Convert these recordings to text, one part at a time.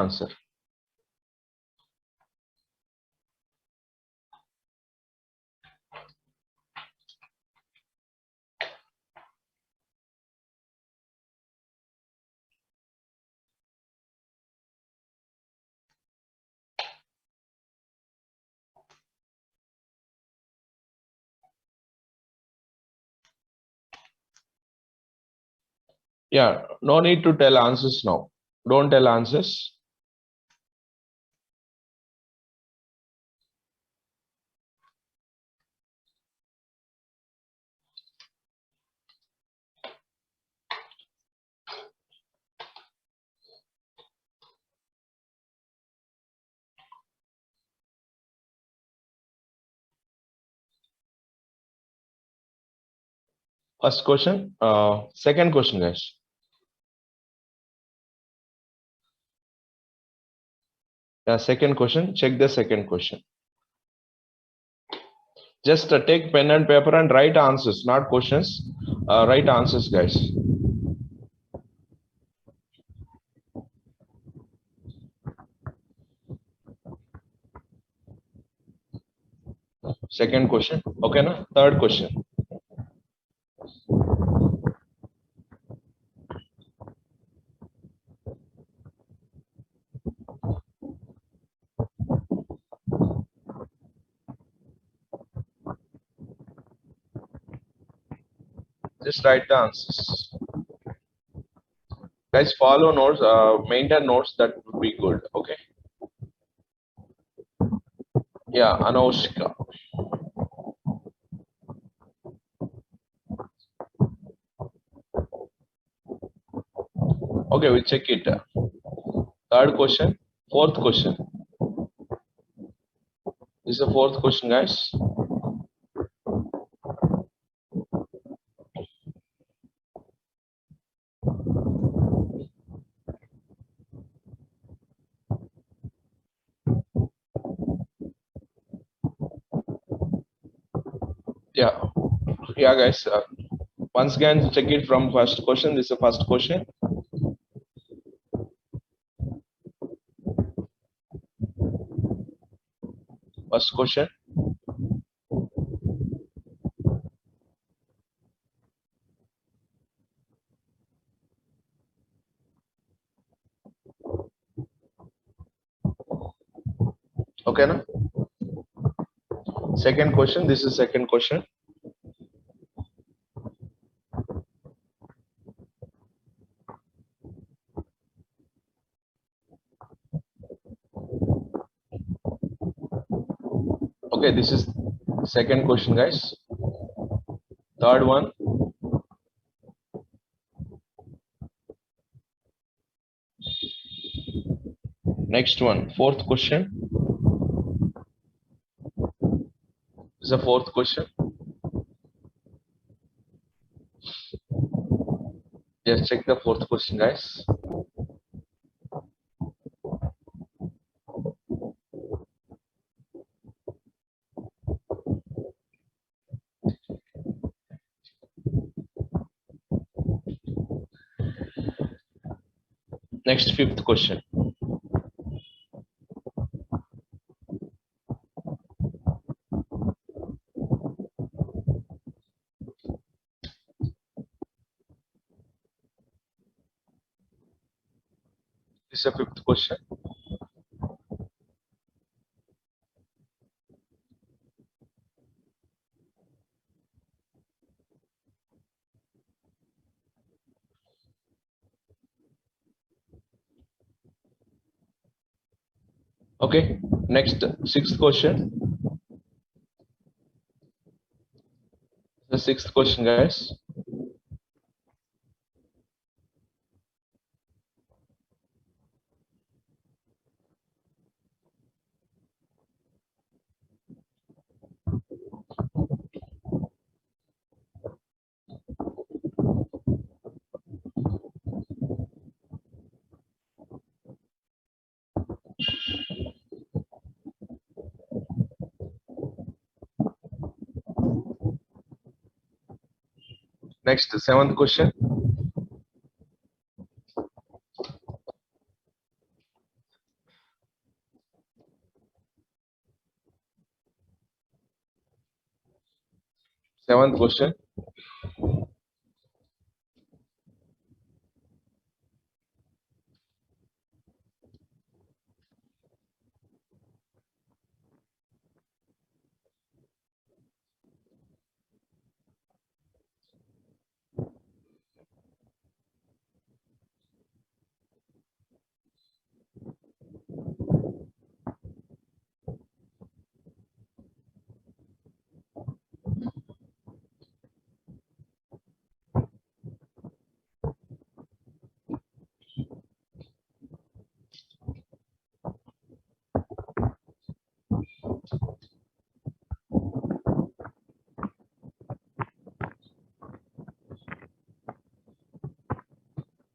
answer. Yeah, no need to tell answers now. Don't tell answers. First question. Second question, guys. Yeah, second question. Check the second question. Just take pen and paper and write answers, not questions. Write answers, guys. Second question. Okay, na? Third question. Just write the answers. Guys, follow notes, maintain notes, that would be good. Okay. Yeah, Anushka. Okay, we check it. Third question. Fourth question. This is the fourth question, guys. Yeah, yeah, guys. Once again, check it from first question. This is the first question. First question. Okay, na? Second question. This is second question. Okay, this is second question, guys. Third one. Next one. Fourth question. This is the fourth question. Just check the fourth question, guys. Next, fifth question. This is a fifth question. Okay, next, sixth question. The sixth question, guys. Next, seventh question. Seventh question.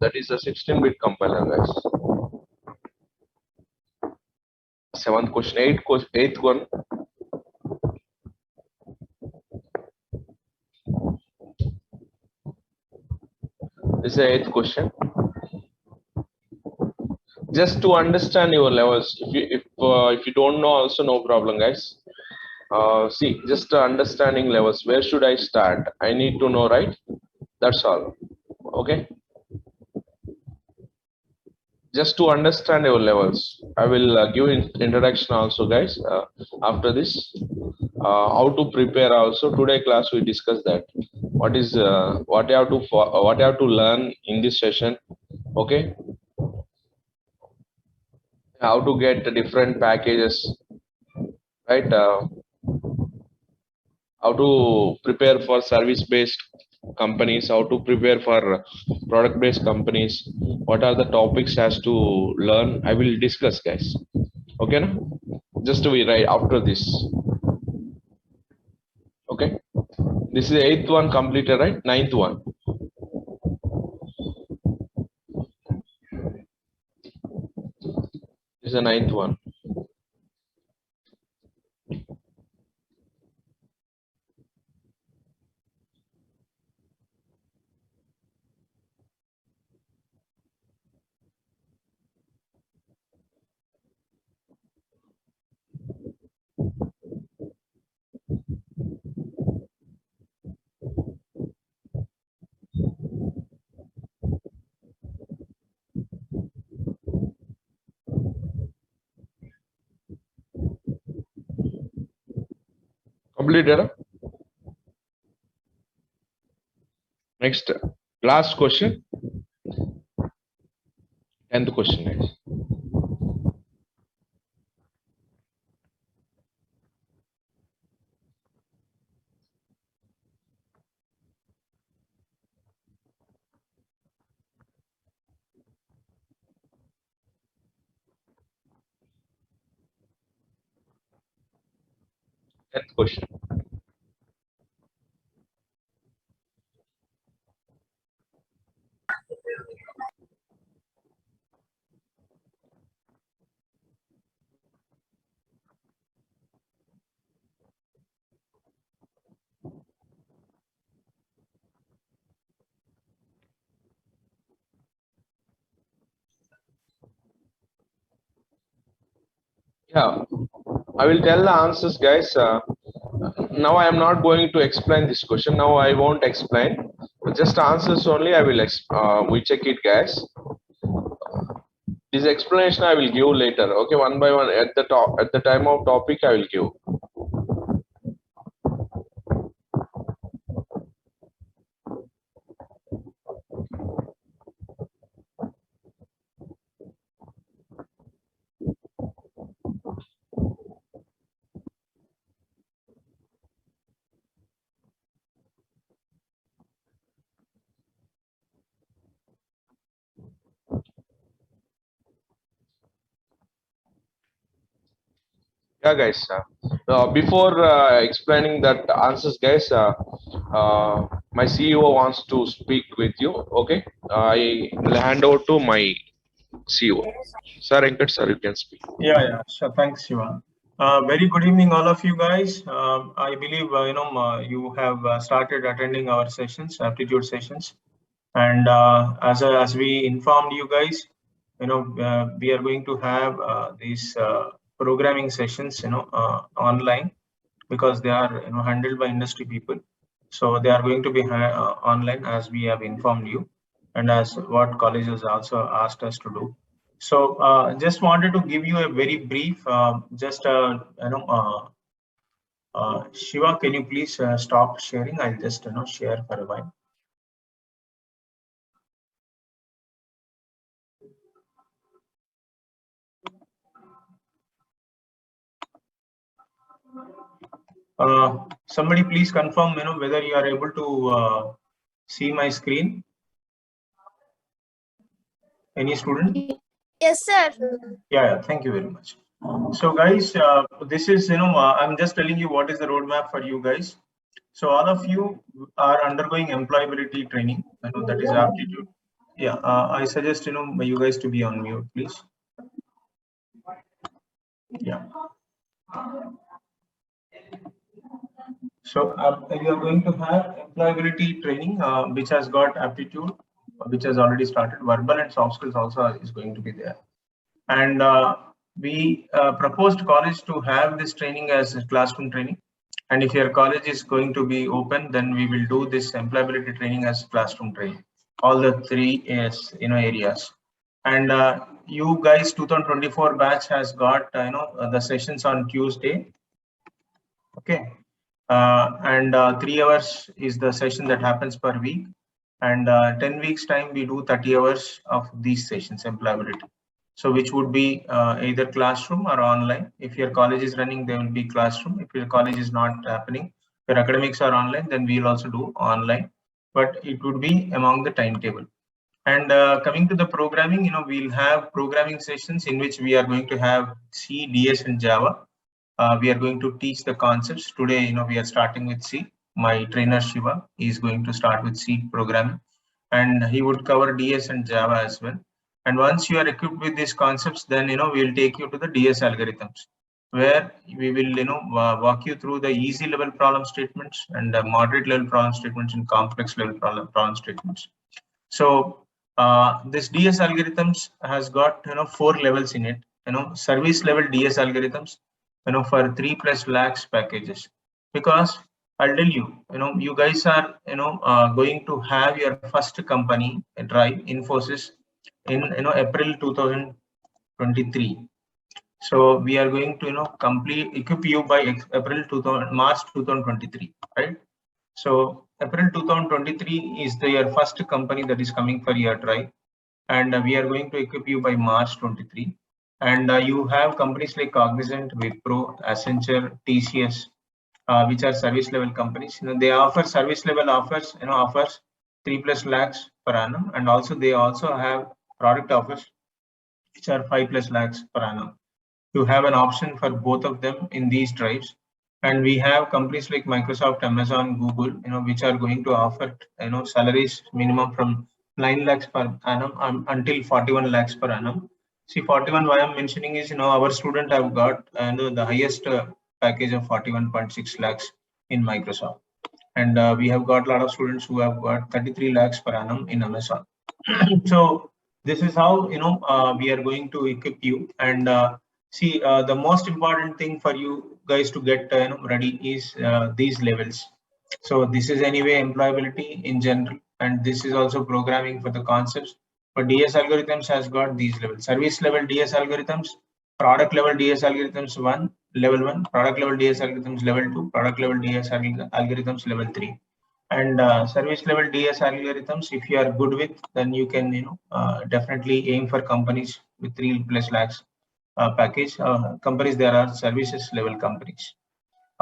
That is a 16-bit compiler, guys. Seventh question. Eighth one. This is the eighth question. Just to understand your levels. If you don't know, also no problem, guys. See, just understanding levels. Where should I start? I need to know, right? That's all. Okay. Just to understand your levels, I will give introduction also, guys. After this, how to prepare also. Today class we discuss that. What is what you have to learn in this session. Okay. How to get the different packages, right? How to prepare for service-based companies, how to prepare for product-based companies, what are the topics has to learn. I will discuss, guys. Okay, no? Just to be right after this. Okay, this is the eighth one completed, right? Ninth one. This is the ninth one. Completed. Huh? Next, last question. 10th question, guys. Tenth question. Yeah, I will tell the answers, guys. Now I am not going to explain this question. Now I won't explain. Just answers only. I will. We check it, guys. This explanation I will give later. Okay, one by one at the top. At the time of topic, I will give. Yeah, guys. Before explaining that answers, guys, my CEO wants to speak with you. Okay, I will hand over to my CEO. Sir Venkat, sir, you can speak. Yeah. Sure. Thanks, Shiva. Very good evening, all of you guys. I believe you have started attending our sessions, aptitude sessions, and as we informed you guys, we are going to have these programming sessions, online, because they are handled by industry people. So they are going to be online, as we have informed you, and as what colleges also asked us to do. So just wanted to give you a very brief, Shiva, can you please stop sharing? I'll just share for a while. Somebody please confirm, whether you are able to see my screen. Any student? Yes, sir. Yeah, thank you very much. So guys, this is, I'm just telling you what is the roadmap for you guys. So all of you are undergoing employability training, that is aptitude. Yeah, I suggest, you guys to be on mute, please. Yeah. So you are going to have employability training, which has got aptitude, which has already started. Verbal and soft skills also is going to be there. And we proposed college to have this training as classroom training. And if your college is going to be open, then we will do this employability training as classroom training. All the three areas. And you guys, 2024 batch has got the sessions on Tuesday. Okay. And 3 hours is the session that happens per week. And 10 weeks time, we do 30 hours of these sessions, employability. So which would be either classroom or online. If your college is running, there will be classroom. If your college is not happening, your academics are online, then we'll also do online. But it would be among the timetable. And coming to the programming, we'll have programming sessions in which we are going to have C, DS, and Java. We are going to teach the concepts today. We are starting with C. My trainer Shiva is going to start with C programming, and he would cover DS and Java as well. And once you are equipped with these concepts, then we'll take you to the DS algorithms, where we will walk you through the easy level problem statements and the moderate level problem statements and complex level problem statements. So this DS algorithms has got 4 levels in it. Service level DS algorithms, for 3+ lakhs packages, because I'll tell you, you guys are going to have your first company drive Infosys in April 2023. So we are going to equip you by March 2023, right? So April 2023 is your first company that is coming for your drive, and we are going to equip you by March 23. And you have companies like Cognizant, Wipro, Accenture, TCS, which are service level companies. They offer service level offers, offers 3+ lakhs per annum, and also they also have product offers which are 5+ lakhs per annum. You have an option for both of them in these drives. And we have companies like Microsoft, Amazon, Google, which are going to offer salaries minimum from 9 lakhs per annum until 41 lakhs per annum. See, 41, why I'm mentioning is, our student have got the highest package of 41.6 lakhs in Microsoft. And we have got a lot of students who have got 33 lakhs per annum in Amazon. So this is how, we are going to equip you. And see, the most important thing for you guys to get ready is these levels. So this is anyway employability in general, and this is also programming for the concepts. But DS algorithms has got these levels: service level DS algorithms, product level DS algorithms level 1, product level DS algorithms level 2, product level DS algorithms level 3. And service level DS algorithms, if you are good with, then you can definitely aim for companies with 3+ lakhs package. Companies, there are services level companies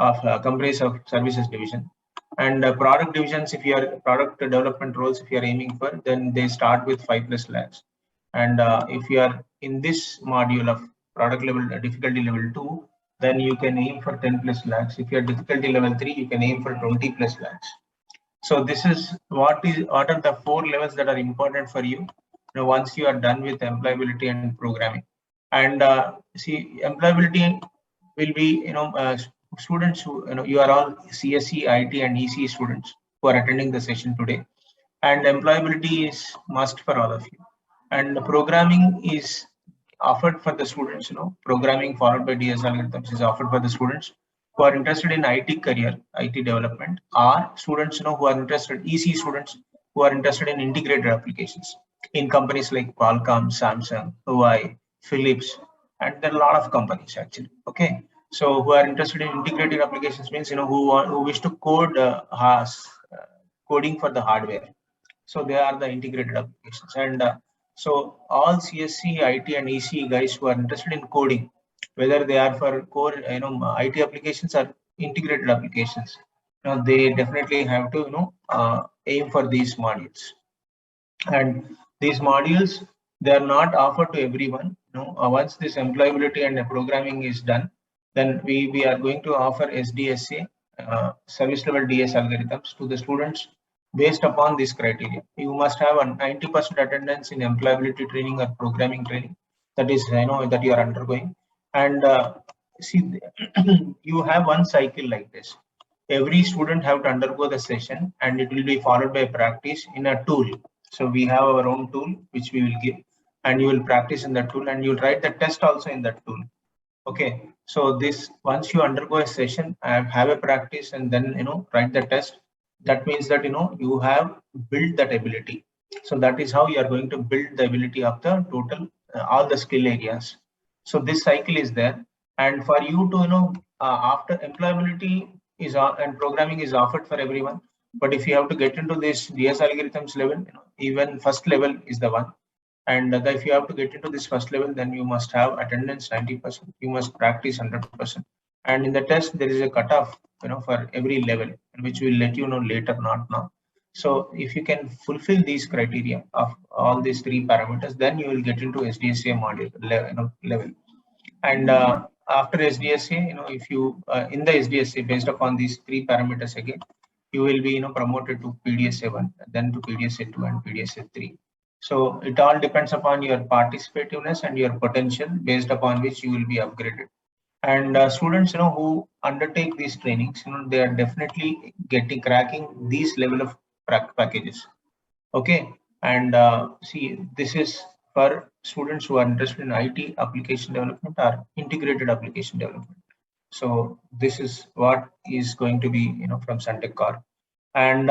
of companies of services division. And product divisions, if you are product development roles, if you are aiming for, then they start with 5+ lakhs. And if you are in this module of product level difficulty level 2, then you can aim for 10+ lakhs. If you are difficulty level 3, you can aim for 20+ lakhs. So this is what are the 4 levels that are important for you, once you are done with employability and programming. And see, employability will be students who you are all CSE, IT, and ECE students who are attending the session today, and employability is must for all of you. And programming is offered for the students. Programming followed by DS algorithms is offered for the students. who are interested in IT career, IT development, or students who are interested, EC students who are interested in integrated applications in companies like Qualcomm, Samsung, Huawei, Philips, and there are a lot of companies actually. Okay, so who are interested in integrated applications means who wish to code coding for the hardware. So they are the integrated applications, and so all CSC, IT, and EC guys who are interested in coding, whether they are for core IT applications or integrated applications, they definitely have to aim for these modules. And these modules, they are not offered to everyone. Once this employability and programming is done, then we are going to offer SDSA, service level DS algorithms, to the students based upon this criteria. You must have a 90% attendance in employability training or programming training, that is that you are undergoing. And see, you have one cycle like this. Every student have to undergo the session, and it will be followed by practice in a tool. So we have our own tool which we will give, and you will practice in that tool, and you'll write the test also in that tool. Okay, so this, once you undergo a session, have a practice, and then write the test, that means that you have built that ability. So that is how you are going to build the ability of the total all the skill areas. So this cycle is there, and for you to after employability is and programming is offered for everyone, but if you have to get into this DS algorithms level, even first level is the one. And if you have to get into this first level, then you must have attendance 90%. You must practice 100%. And in the test, there is a cutoff, for every level, which will let you know later, not now. So if you can fulfill these criteria of all these three parameters, then you will get into SDSA module level. And after SDSA, if you in the SDSA, based upon these three parameters again, you will be promoted to PDSA 1, then to PDSA 2, and PDSA 3. So it all depends upon your participativeness and your potential, based upon which you will be upgraded. And students who undertake these trainings, they are definitely cracking these level of packages. Okay, and see, this is for students who are interested in IT application development or integrated application development. So this is what is going to be from Suntech Corp. And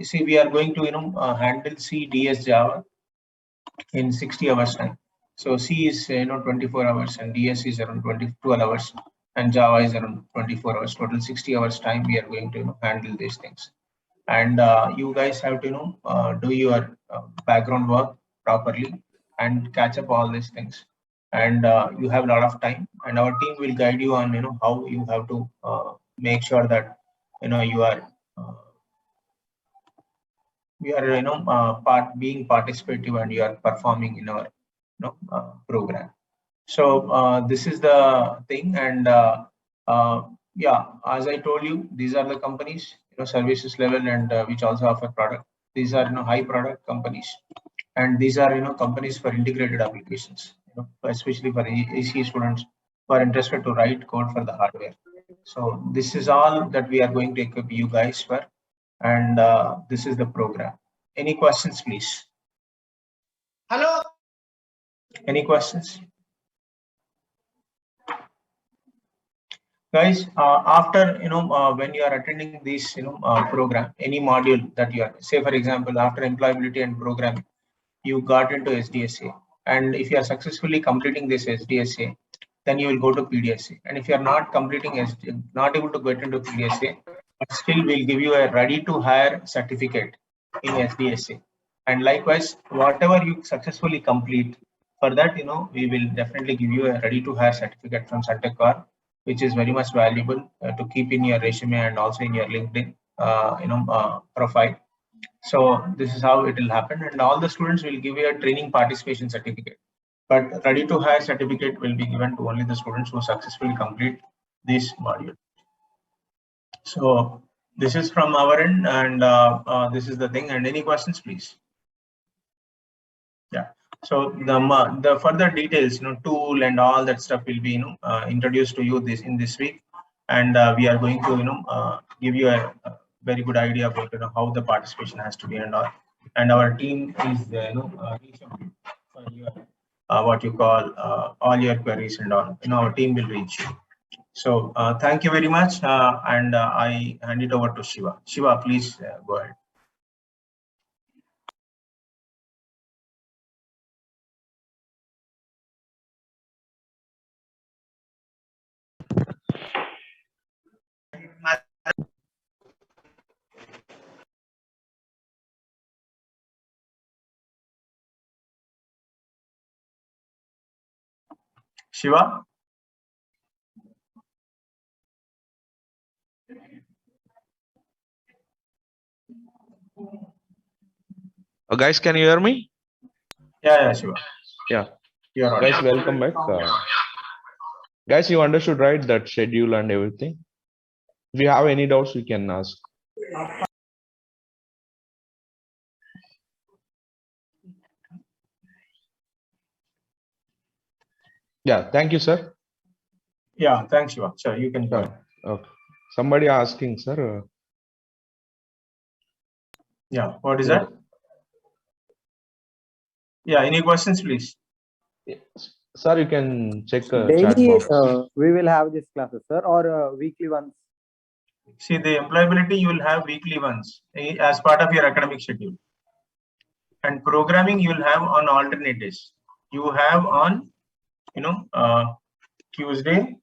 see, we are going to handle C, DS, Java in 60 hours time. So C is 24 hours, and DS is around 12 hours, and Java is around 24 hours. Total 60 hours time we are going to handle these things. And you guys have to do your background work properly and catch up all these things. And you have a lot of time, and our team will guide you on how you have to make sure that you are being participative, and you are performing in our program. So this is the thing. And yeah, as I told you, these are the companies, services level, and which also offer product. These are high product companies, and these are companies for integrated applications, especially for EC students who are interested to write code for the hardware. So this is all that we are going to equip you guys for, and this is the program. Any questions, please? Hello. Any questions? Guys, after when you are attending this program, any module that you are, say for example, after employability and programming, you got into SDSA, and if you are successfully completing this SDSA, then you will go to PDSA. And if you are not completing not able to get into PDSA, but still we'll give you a ready to hire certificate in SDSA. And likewise, whatever you successfully complete, for that we will definitely give you a ready to hire certificate from Suntech Corp, which is very much valuable to keep in your resume and also in your LinkedIn profile. So this is how it will happen, and all the students will give you a training participation certificate. But ready to hire certificate will be given to only the students who successfully complete this module. So this is from our end, and this is the thing. And any questions, please? Yeah. So the further details, tool and all that stuff will be introduced to you in this week, and we are going to give you a very good idea about how the participation has to be and all. And our team is reachable for your what you call all your queries and all. Our team will reach you. So thank you very much. And I hand it over to Shiva. Shiva, please go ahead. Shiva? Guys, can you hear me? Yeah, Shiva. Yeah. You're on. Guys, welcome back. Guys, you understood, right, that schedule and everything? If you have any doubts, you can ask. Yeah, thank you, sir. Yeah, thanks, Shiva. Sure, you can go ahead. Okay. Somebody asking, sir. Yeah, what is that? Yeah, any questions, please? Sir, you can check Daily, chat box. we will have these classes, sir, or weekly ones? See, the employability, you will have weekly ones as part of your academic schedule. And programming, you will have on alternate days. You have on, Tuesday,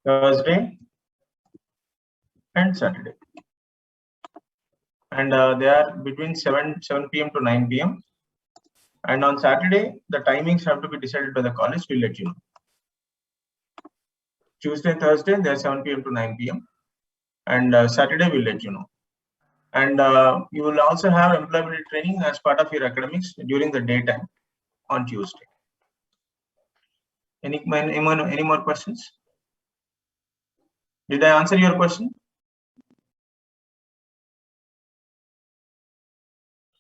Thursday, and Saturday. And they are between 7 p.m. to 9 p.m. And on Saturday, the timings have to be decided by the college. We'll let you know. Tuesday and Thursday, they're 7 p.m. to 9 p.m. And Saturday, we'll let you know. And you will also have employability training as part of your academics during the daytime on Tuesday. Any more questions? Did I answer your question?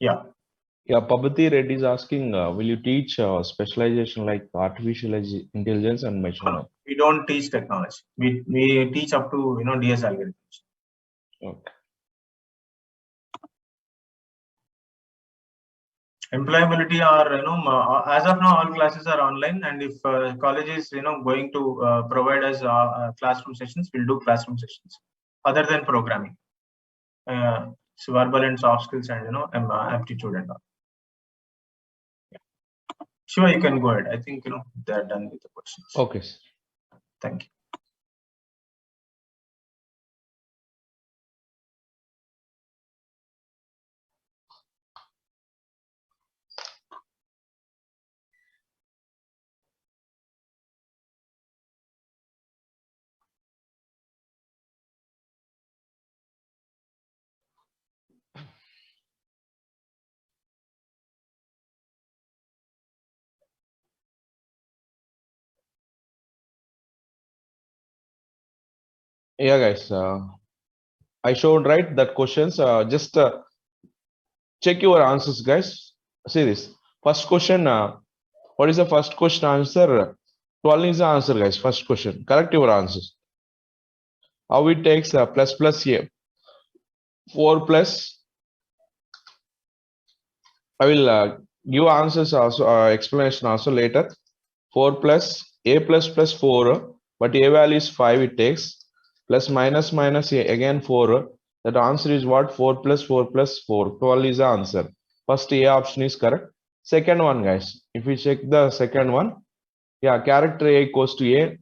Yeah. Yeah, Pabati Reddy is asking, will you teach specialization like artificial intelligence and machine learning? We don't teach technology. We teach up to DS algorithms. Okay. Employability are as of now all classes are online, and if college is going to provide us classroom sessions, we'll do classroom sessions other than programming. So verbal and soft skills and aptitude and all. Sure, you can go ahead. I think they're done with the questions. Okay. Thank you. Yeah, guys. I showed right that questions. Just check your answers, guys. See this. First question. What is the first question answer? 12 is the answer, guys. First question. Correct your answers. How it takes plus plus a. 4 plus. I will give answers also, explanation also later. 4 plus a plus 4, but a value is 5 it takes. Plus minus minus a, again 4. That answer is what? 4 plus 4 plus 4. 12 is the answer. First A option is correct. Second one, guys. If we check the second one, yeah, character A equals to A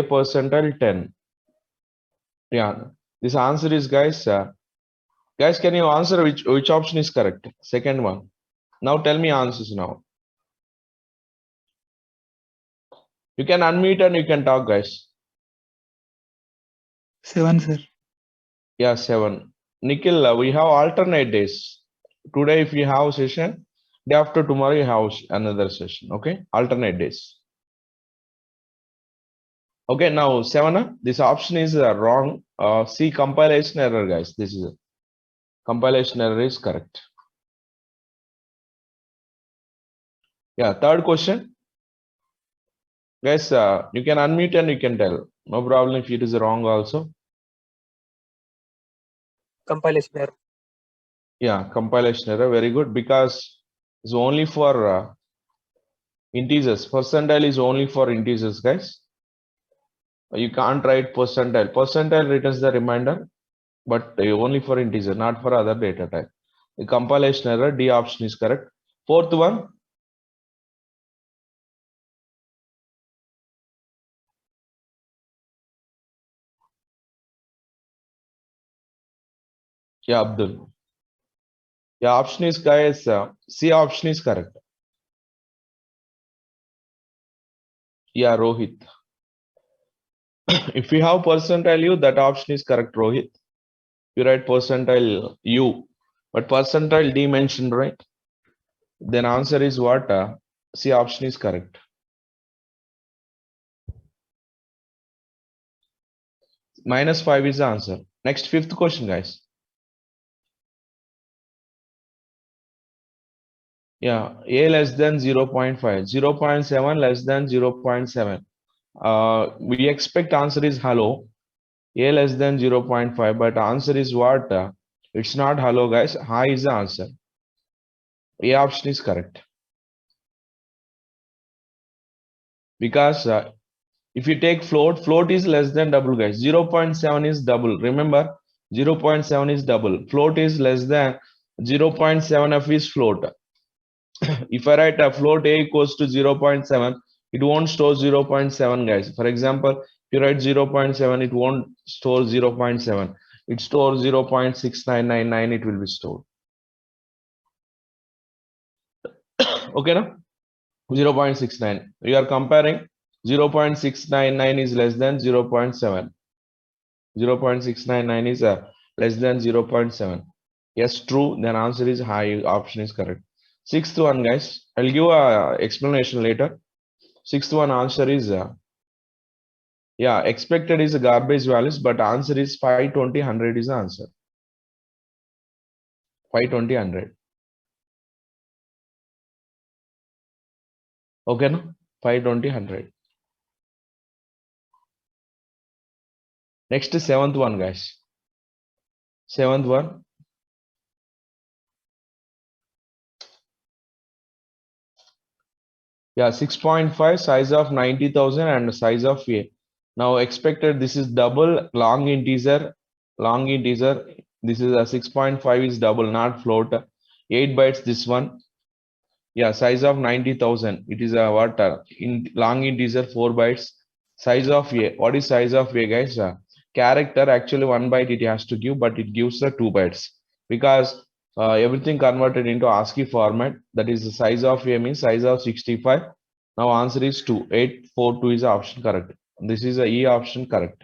percentile 10. Yeah, this answer is, guys. Guys, can you answer which option is correct? Second one. Now tell me answers now. You can unmute and you can talk, guys. 7, sir. Yeah, 7. Nikhil, we have alternate days. Today, if you have session, day after tomorrow, you have another session. Okay, alternate days. Okay, now 7. This option is wrong. See compilation error, guys. This is compilation error is correct. Yeah, third question. Guys, you can unmute and you can tell. No problem if it is wrong also. Compilation error. Yeah, compilation error. Very good, because it's only for Integers. Percentile is only for integers, guys. You can't write percentile. Percentile returns the remainder, but only for integer, not for other data type. The compilation error, D option is correct. Fourth one. Yeah, Abdul. Yeah, option is guys. C option is correct. Yeah, Rohit. If you have percentile U, that option is correct, Rohit. You write percentile U, but percentile D mentioned, right? Then answer is what? C option is correct. -5 is the answer. Next, fifth question, guys. Yeah, A less than 0.5, 0.7 less than 0.7. We expect answer is hello. A less than 0.5, but answer is what? It's not hello, guys. Hi is the answer. A option is correct. Because if you take float, float is less than double, guys. 0.7 is double. Remember, 0.7 is double. Float is less than 0.7f is float. If I write a float A equals to 0.7, it won't store 0.7, guys. For example, if you write 0.7, it won't store 0.7. It stores 0.6999, it will be stored. Okay, no? 0.69. We are comparing 0.699 is less than 0.7. 0.699 is less than 0.7. Yes, true. Then answer is high. Option is correct. Sixth one, guys. I'll give a explanation later. Sixth one answer is yeah, expected is a garbage values, but answer is 520, 100 is the answer. 520, 100. Okay, no? 520, 100. Next is seventh one, guys. Seventh one. Yeah, 6.5 size of 90,000 and size of A. Now expected this is double long integer. Long integer. This is a 6.5 is double, not float. 8 bytes this one. Yeah, size of 90,000. It is a what? In long integer 4 bytes. Size of A. What is size of A, guys? Character actually 1 byte it has to give, but it gives the 2 bytes because everything converted into ASCII format. That is the size of A means size of 65. Now answer is 2. 842 is the option correct. This is a E option correct.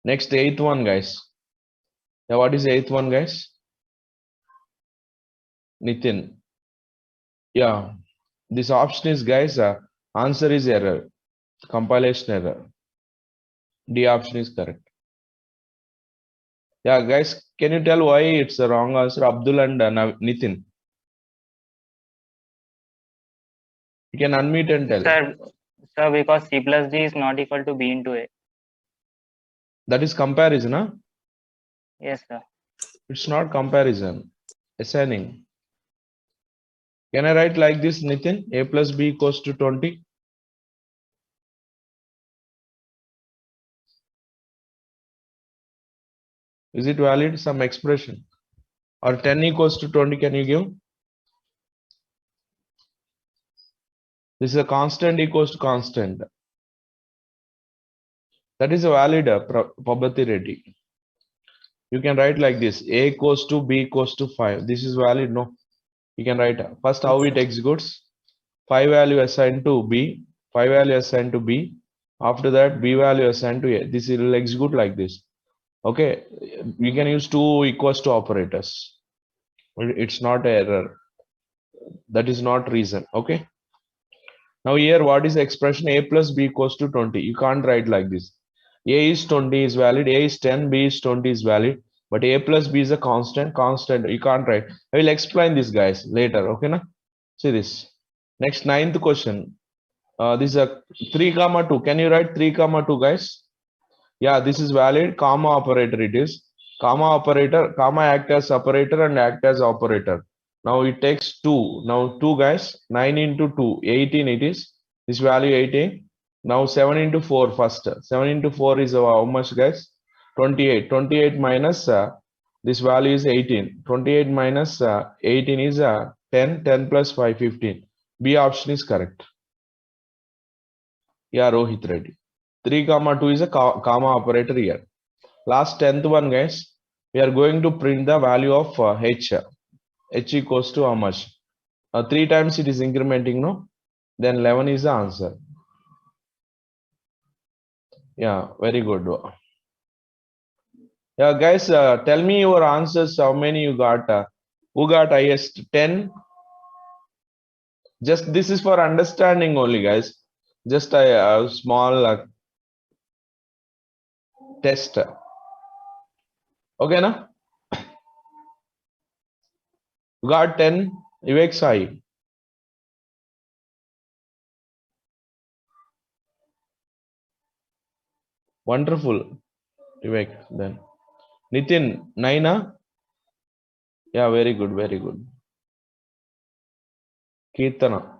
Next, eighth one, guys. Yeah, what is eighth one, guys? Nitin. Yeah, this option is, guys, answer is error. Compilation error. D option is correct. Yeah, guys, can you tell why it's a wrong answer? Abdul and Nitin. You can unmute and tell. Sir, because C plus D is not equal to B into A. That is comparison, huh? Yes, sir. It's not comparison. Assigning. Can I write like this, Nitin? A plus B equals to 20. Is it valid? Some expression. Or 10 equals to 20, can you give? This is a constant equals to constant. That is a valid probability rating. You can write like this. A equals to B equals to 5. This is valid, no? You can write first how it executes. 5 value assigned to B. 5 value assigned to B. After that, B value assigned to A. This will execute like this. Okay. We can use 2 equals to operators. It's not error. That is not reason. Okay. Now here, what is the expression? A plus B equals to 20. You can't write like this. A is 20 is valid. A is 10. B is 20 is valid. But A plus B is a constant. Constant. You can't write. I will explain this, guys, later. Okay, na? See this. Next, ninth question. This is a 3, 2. Can you write 3, 2, guys? Yeah, this is valid. Comma operator it is. Comma operator. Comma act as operator and act as operator. Now it takes 2. Now 2 guys, 9 into 2, 18 it is. This value 18. Now 7 into 4 first. 7 into 4 is how much guys? 28. 28 minus this value is 18. 28 minus 18 is 10. 10 plus 5, 15. B option is correct. Yeah, Rohit Reddy. 3 comma 2 is a comma operator here. Last 10th one guys, we are going to print the value of h. H equals to how much? 3 times it is incrementing, no? Then 11 is the answer. Yeah, very good. Yeah, guys, tell me your answers. How many you got? Who got highest? 10. Just this is for understanding only, guys. Just a small test. Okay, na? You got 10. Vivek Sai. Wonderful. Vivek, then. Nitin, 9, huh? Yeah, very good, very good. Kirtana.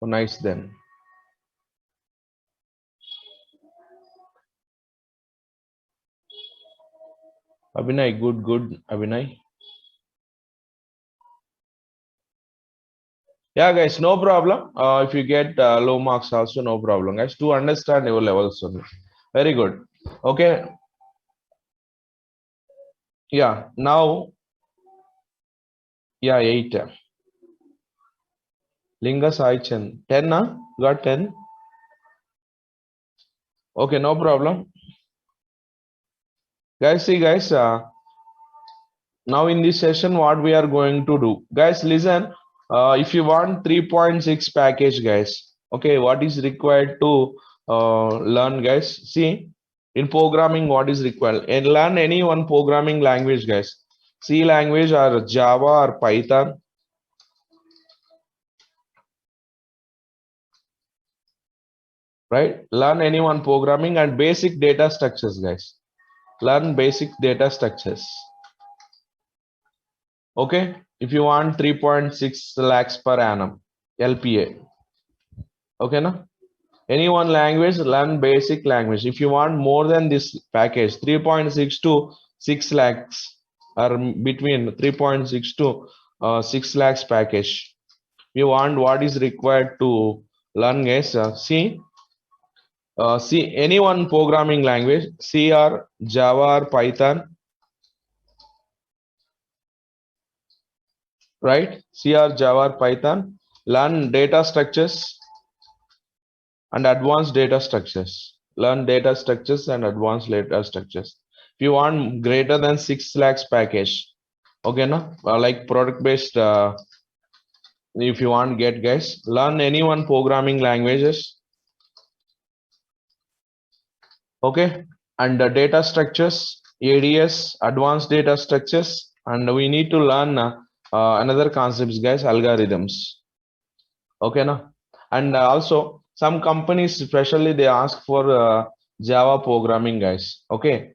Oh, nice then. Abhinay, good, good, Abhinay. Yeah, guys, no problem. If you get low marks also, no problem, guys. To understand your levels only. Very good. Okay. Yeah, now, yeah, 8. Linga Saichan. 10, huh? Got 10. Okay, no problem. Guys, see, guys, now in this session, what we are going to do. Guys, listen. If you want 3.6 package, guys, okay, what is required to learn, guys? See, in programming, what is required? And learn any one programming language, guys. C language or Java or Python. Right? Learn any one programming and basic data structures, guys. Learn basic data structures. Okay, if you want 3.6 lakhs per annum LPA. Okay, na? Any one language, learn basic language. If you want more than this package, 3.6 to 6 lakhs or between 3.6 to 6 lakhs package. You want what is required to learn, guys? See any one programming language, C or Java or Python, right? C or Java or Python. Learn data structures and advanced data structures. Learn data structures and advanced data structures. If you want greater than 6 lakhs package, okay, na? Like product based, if you want get, guys, learn any one programming languages. Okay, and the data structures, ADS, advanced data structures, and we need to learn another concepts, guys, algorithms. Okay, na? And also some companies, especially they ask for Java programming, guys. Okay,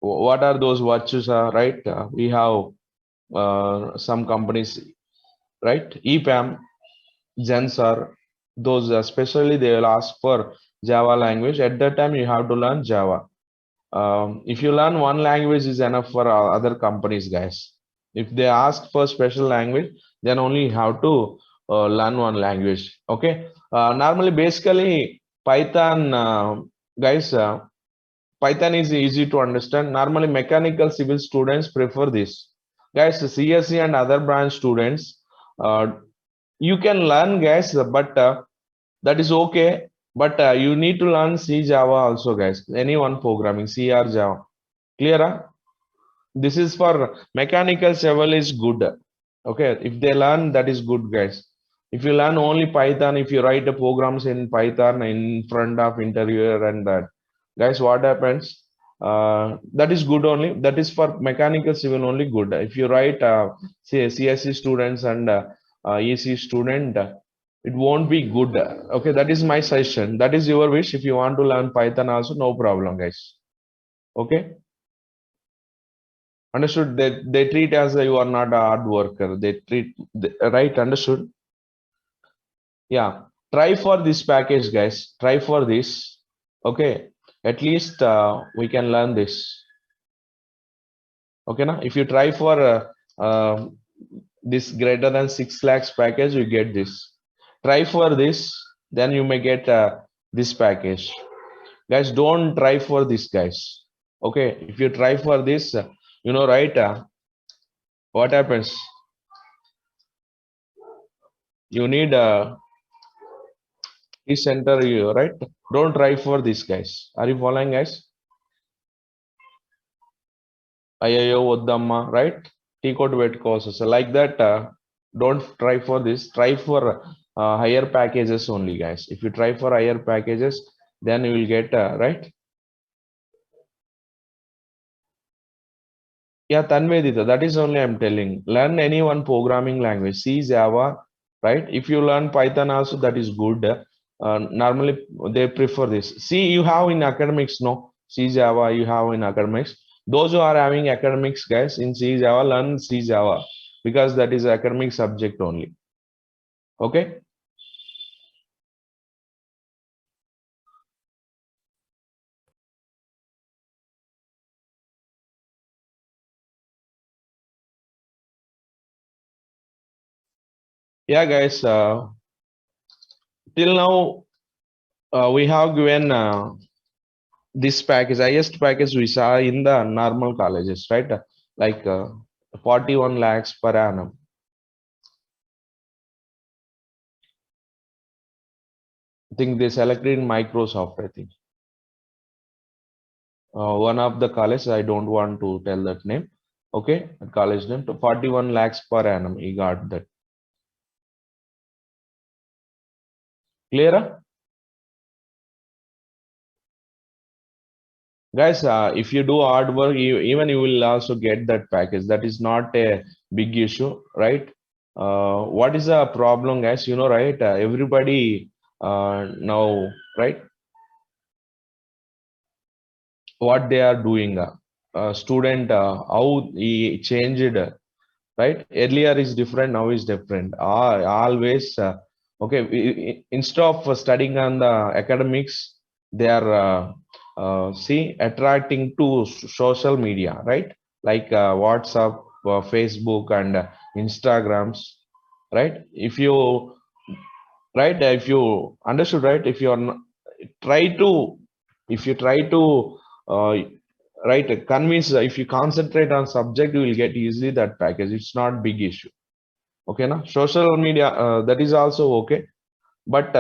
what are those virtues? Right, we have some companies, right? EPAM, Gensar, those especially they will ask for Java language. At that time, you have to learn Java. If you learn one language is enough for other companies, guys. If they ask for special language, then only you have to learn one language. Okay. Normally, basically, Python, guys, Python is easy to understand. Normally, mechanical civil students prefer this. Guys, CSE and other branch students, you can learn, guys, but that is okay. But you need to learn C Java also, guys. Any one programming, C or Java. Clear? This is for mechanical civil is good. Okay, if they learn, that is good, guys. If you learn only Python, if you write the programs in Python in front of interviewer and that, guys, what happens? That is good only. That is for mechanical civil only good. If you write say CSE students and EC student, it won't be good. Okay, that is my suggestion. That is your wish. If you want to learn Python also, no problem, guys. Okay. Understood? They treat as you are not a hard worker. They treat, right? Understood? Yeah. Try for this package, guys. Try for this. Okay. At least we can learn this. Okay, now if you try for this greater than 6 lakhs package, you get this. Try for this, then you may get this package. Guys, don't try for this, guys. Okay, if you try for this, you know, right? What happens? You need center, you right? Don't try for this, guys. Are you following, guys? Ayyo Oddamma, right? Tea coat wet courses. So like that, don't try for this. Try for higher packages only, guys. If you try for higher packages, then you will get, right? Yeah, Tanvedita, that is only I'm telling. Learn any one programming language. C, Java, right? If you learn Python also, that is good. Normally, they prefer this. C, you have in academics, no? C, Java, you have in academics. Those who are having academics, guys, in C, Java, learn C, Java, because that is academic subject only. Okay? Yeah, guys, till now, we have given this package, highest package we saw in the normal colleges, right? Like 41 lakhs per annum. I think they selected in Microsoft, I think. One of the colleges, I don't want to tell that name. Okay, college name, to 41 lakhs per annum. He got that. Clear? Guys, if you do hard work, even you will also get that package. That is not a big issue, right? What is the problem, guys? You know, right? Everybody now, right? What they are doing, student, how he changed, right? Earlier is different, now is different. Always, okay. Instead of studying on the academics, they are see attracting to social media, right? Like WhatsApp, Facebook, and Instagrams, right? If you right, if you understood, right? If you are try to, if you try to right convince, if you concentrate on subject, you will get easily that package. It's not big issue. Okay, now social media, that is also okay, but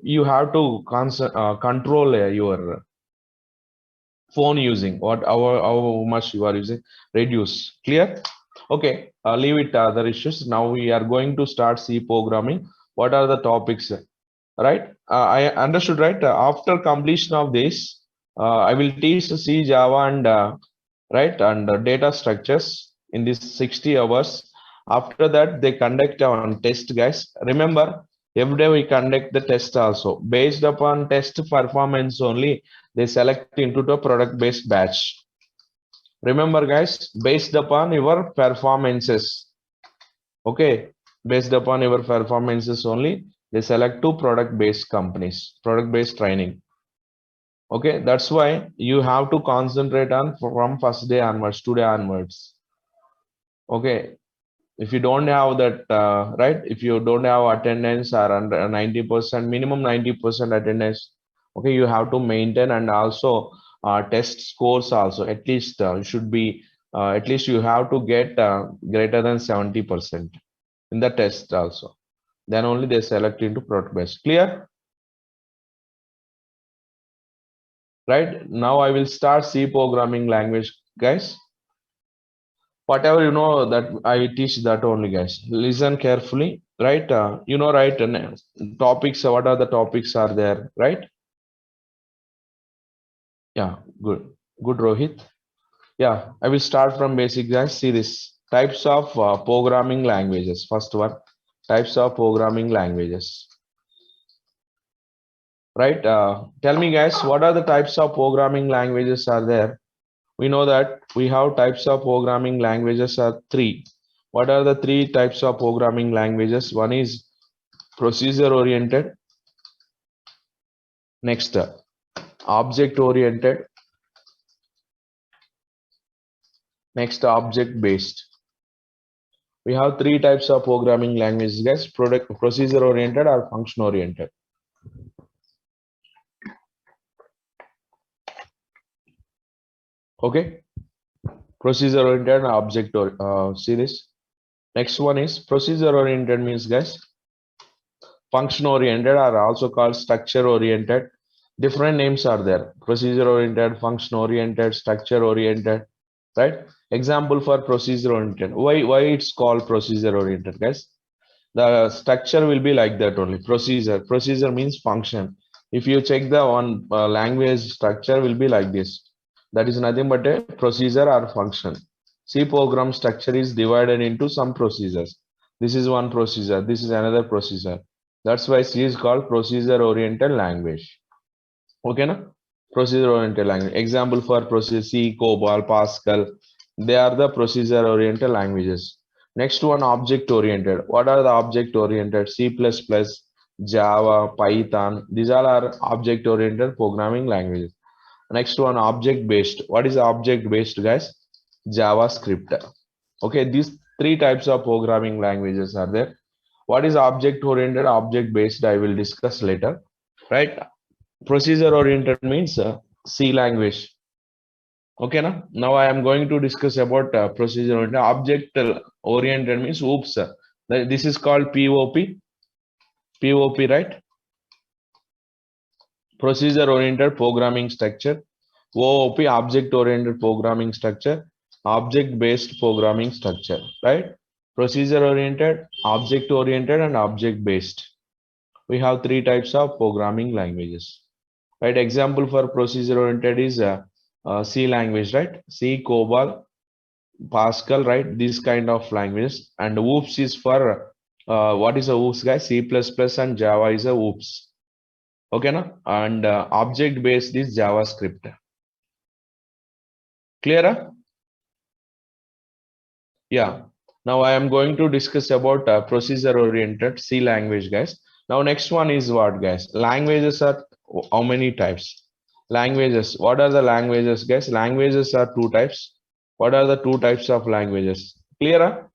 you have to control your phone using, what how much you are using, reduce. Clear? Okay, leave it other issues. Now we are going to start C programming. What are the topics? Right? I understood, right? After completion of this, I will teach C, Java, and right, and data structures in this 60 hours. After that, they conduct on test, guys. Remember, every day we conduct the test also. Based upon test performance only, they select into the product-based batch. Remember, guys, based upon your performances. Okay, based upon your performances only, they select two product-based companies, product-based training. Okay, that's why you have to concentrate on from first day onwards, today onwards. Okay, if you don't have that, right? If you don't have attendance or under 90%, minimum 90% attendance, okay, you have to maintain, and also test scores also. At least you should be, at least you have to get greater than 70% in the test also. Then only they select into product based. Clear? Right? Now I will start C programming language, guys. Whatever you know that I teach that only, guys. Listen carefully, right? You know, right? Topics. What are the topics are there, right? Yeah, good, good, Rohit. Yeah, I will start from basic, guys. See this types of programming languages. First one, types of programming languages. Right? Tell me, guys, what are the types of programming languages are there? We know that we have types of programming languages are three. What are the three types of programming languages? One is procedure oriented, next object oriented, next object based. We have three types of programming languages, guys: procedure oriented or function oriented. Okay, procedure oriented and object or see this. Next one is procedure oriented means, guys, function oriented are also called structure oriented. Different names are there: procedure oriented, function oriented, structure oriented, right? Example for procedure oriented. Why it's called procedure oriented, guys? The structure will be like that only. Procedure means function. If you check the one language structure will be like this. That is nothing but a procedure or function. C program structure is divided into some procedures. This is one procedure, this is another procedure. That's why C is called procedure oriented language. Okay, na? Procedure oriented language. Example for procedure: C, COBOL, Pascal. They are the procedure oriented languages. Next one, object oriented. What are the object oriented? C++, Java, Python. These all are object oriented programming languages. Next one, object based. What is object based, guys? JavaScript. Okay, these three types of programming languages are there. What is object oriented, object based? I will discuss later, right? Procedure oriented means C language. Okay, now I am going to discuss about procedure oriented. Object oriented means oops. This is called POP. POP, right? Procedure oriented programming structure. OOP, object oriented programming structure. Object based programming structure, right? Procedure oriented, object oriented, and object based. We have three types of programming languages, right? Example for procedure oriented is C language, right? C, COBOL, Pascal, right? This kind of languages. And OOPS is for what is a OOPS, guys? C++ and Java is a OOPS. Okay, na? And object based is JavaScript. Clear? Yeah. Now I am going to discuss about procedure oriented C language, guys. Now next one is what, guys? Languages are how many types? Languages. What are the languages, guys? Languages are two types. What are the two types of languages? Clear?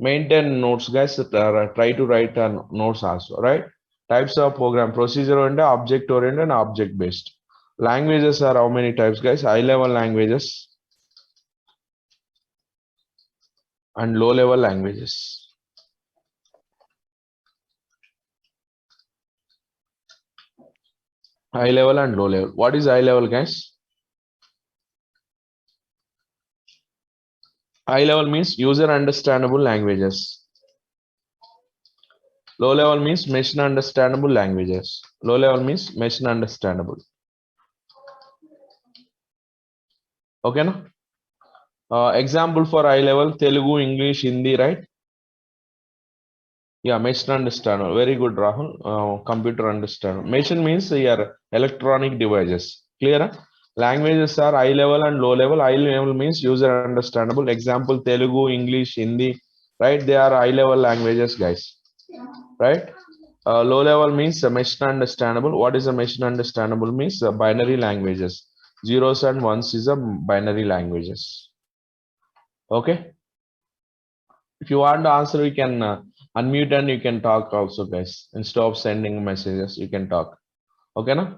Maintain notes, guys. Try to write notes also, right? Types of program: procedure oriented, object oriented, and object based. Languages are how many types, guys? High level languages and low level languages. High level and low level. What is high level, guys? High level means user understandable languages. Low level means machine understandable languages. Low level means machine understandable. Okay, no? Example for high level: Telugu, English, Hindi, right? Yeah, machine understandable. Very good, Rahul. Computer understandable. Machine means your electronic devices. Clear? Languages are high level and low level. High level means user understandable. Example: Telugu, English, Hindi, right? They are high level languages, guys, right? Low level means machine understandable. What is a machine understandable? Means binary languages. Zeros and ones is a binary languages. Okay. If you want to answer, you can unmute and you can talk also, guys. Instead of sending messages, you can talk. Okay, na?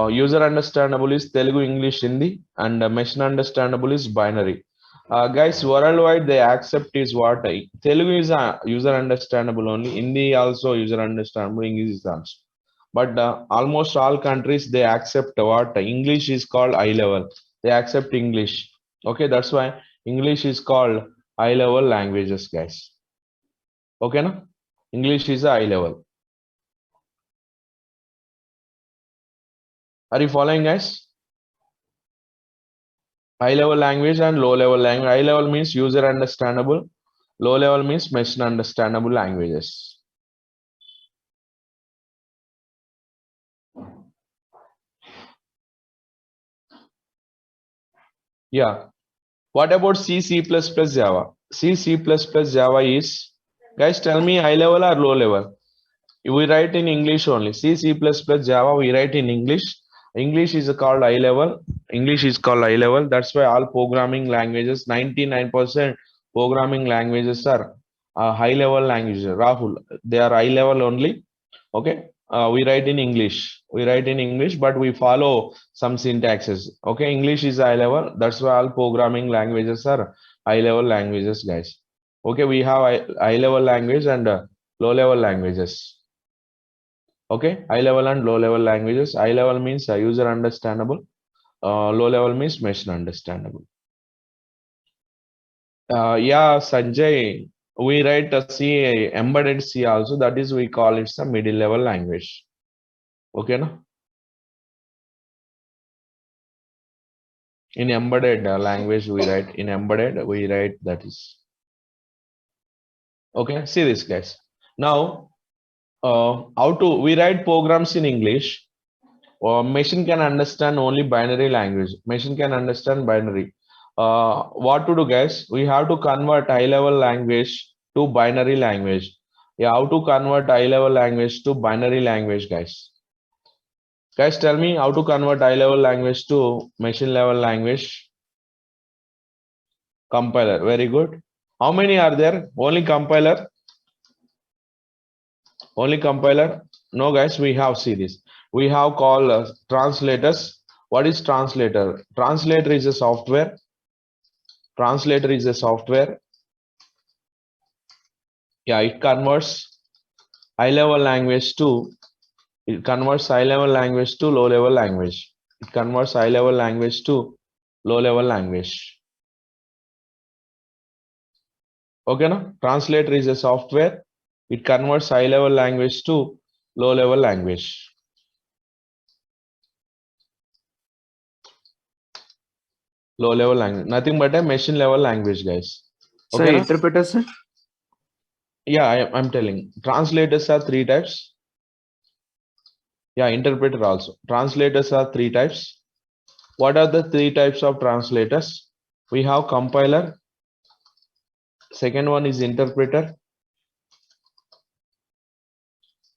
User understandable is Telugu, English, Hindi, and machine understandable is binary. Guys, worldwide they accept is what? Telugu is user understandable only. Hindi also user understandable. English is also. But almost all countries they accept what? English is called high level. They accept English. Okay, that's why English is called high level languages, guys. Okay, na? English is a high level. Are you following, guys? High level language and low level language. High level means user understandable. Low level means machine understandable languages. Yeah. What about C, C++, Java? C, C++, Java is, guys, tell me high level or low level? We write in English only. C, C++, Java, we write in English. English is called high level. English is called high level. That's why all programming languages, 99% programming languages are high level languages. Rahul, they are high level only. Okay. We write in English. We write in English, but we follow some syntaxes. Okay. English is high level. That's why all programming languages are high level languages, guys. Okay. We have high level language and low level languages. Okay, high level and low level languages. High level means user understandable. Low level means machine understandable. Yeah, Sanjay, we write a C, embedded C also. That is, we call it a middle level language. Okay, no? In embedded language, we write in embedded. We write that is. Okay, see this, guys. Now, how to we write programs in English. Machine can understand only binary language. Machine can understand binary. What to do, guys? We have to convert high level language to binary language. Yeah, how to convert high level language to binary language, guys? Guys, tell me how to convert high level language to machine level language. Compiler, very good. How many are there? Only compiler? Only compiler? No, guys, we have, see this. We have called translators. What is translator? Translator is a software. Translator is a software. Yeah, it converts high level language to low level language. It converts high level language to low level language. Okay, no? Translator is a software. It converts high level language to low level language. Low level language, nothing but a machine level language, guys. So Okay, interpreter, sir? Yeah, I'm telling. Translators are three types. Yeah, interpreter also. Translators are three types. What are the three types of translators? We have compiler. Second one is interpreter.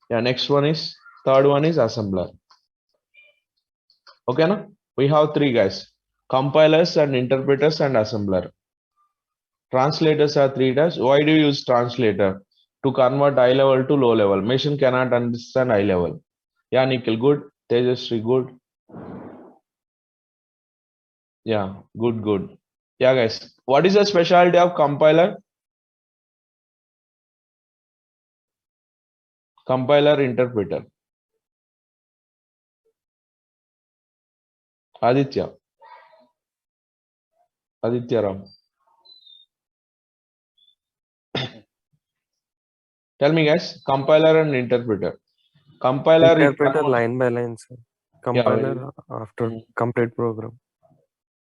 Yeah, next one is, third one is assembler. Okay, no? We have three, guys. Compilers and interpreters and assembler. Translators are three types. Why do you use translator? To convert high level to low level. Machine cannot understand high level. Yeah, Nikhil, good. Tejasri, good. Yeah, good. Yeah, guys. What is the specialty of compiler? Compiler, interpreter. Aditya Ram. Tell me, guys, compiler and interpreter. Compiler, it Interpreter converts. line by line, sir. Compiler after complete program.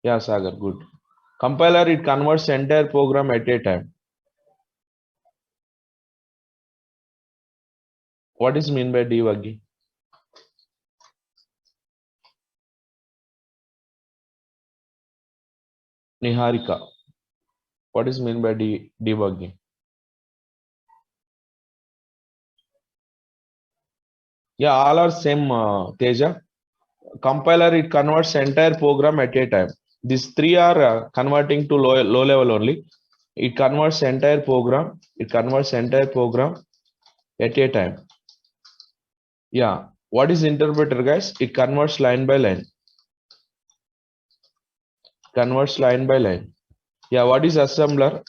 Yeah, Sagar, good. Compiler, it converts entire program at a time. What is mean by debugging? Niharika, what is mean by debugging? Yeah, all are same, Teja. Compiler, it converts entire program at a time. These three are converting to low level only. It converts entire program. It converts entire program at a time. Yeah. What is interpreter, guys? It converts line by line. Converts line by line. Yeah. What is assembler?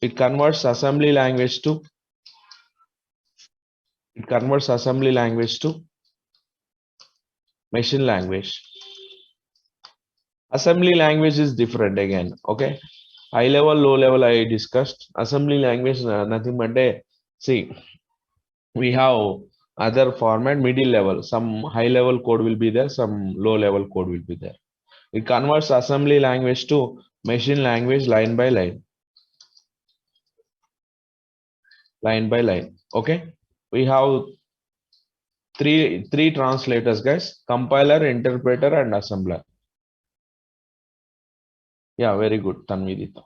It converts assembly language to. It converts assembly language to machine language. Assembly language is different again. Okay. High level, low level, I discussed. Assembly language, nothing but a, see, we have other format, middle level. Some high level code will be there, some low level code will be there. It converts assembly language to machine language line by line. Line by line. Okay. We have three translators, guys. Compiler, interpreter, and assembler. Yeah, very good, Tanvidita.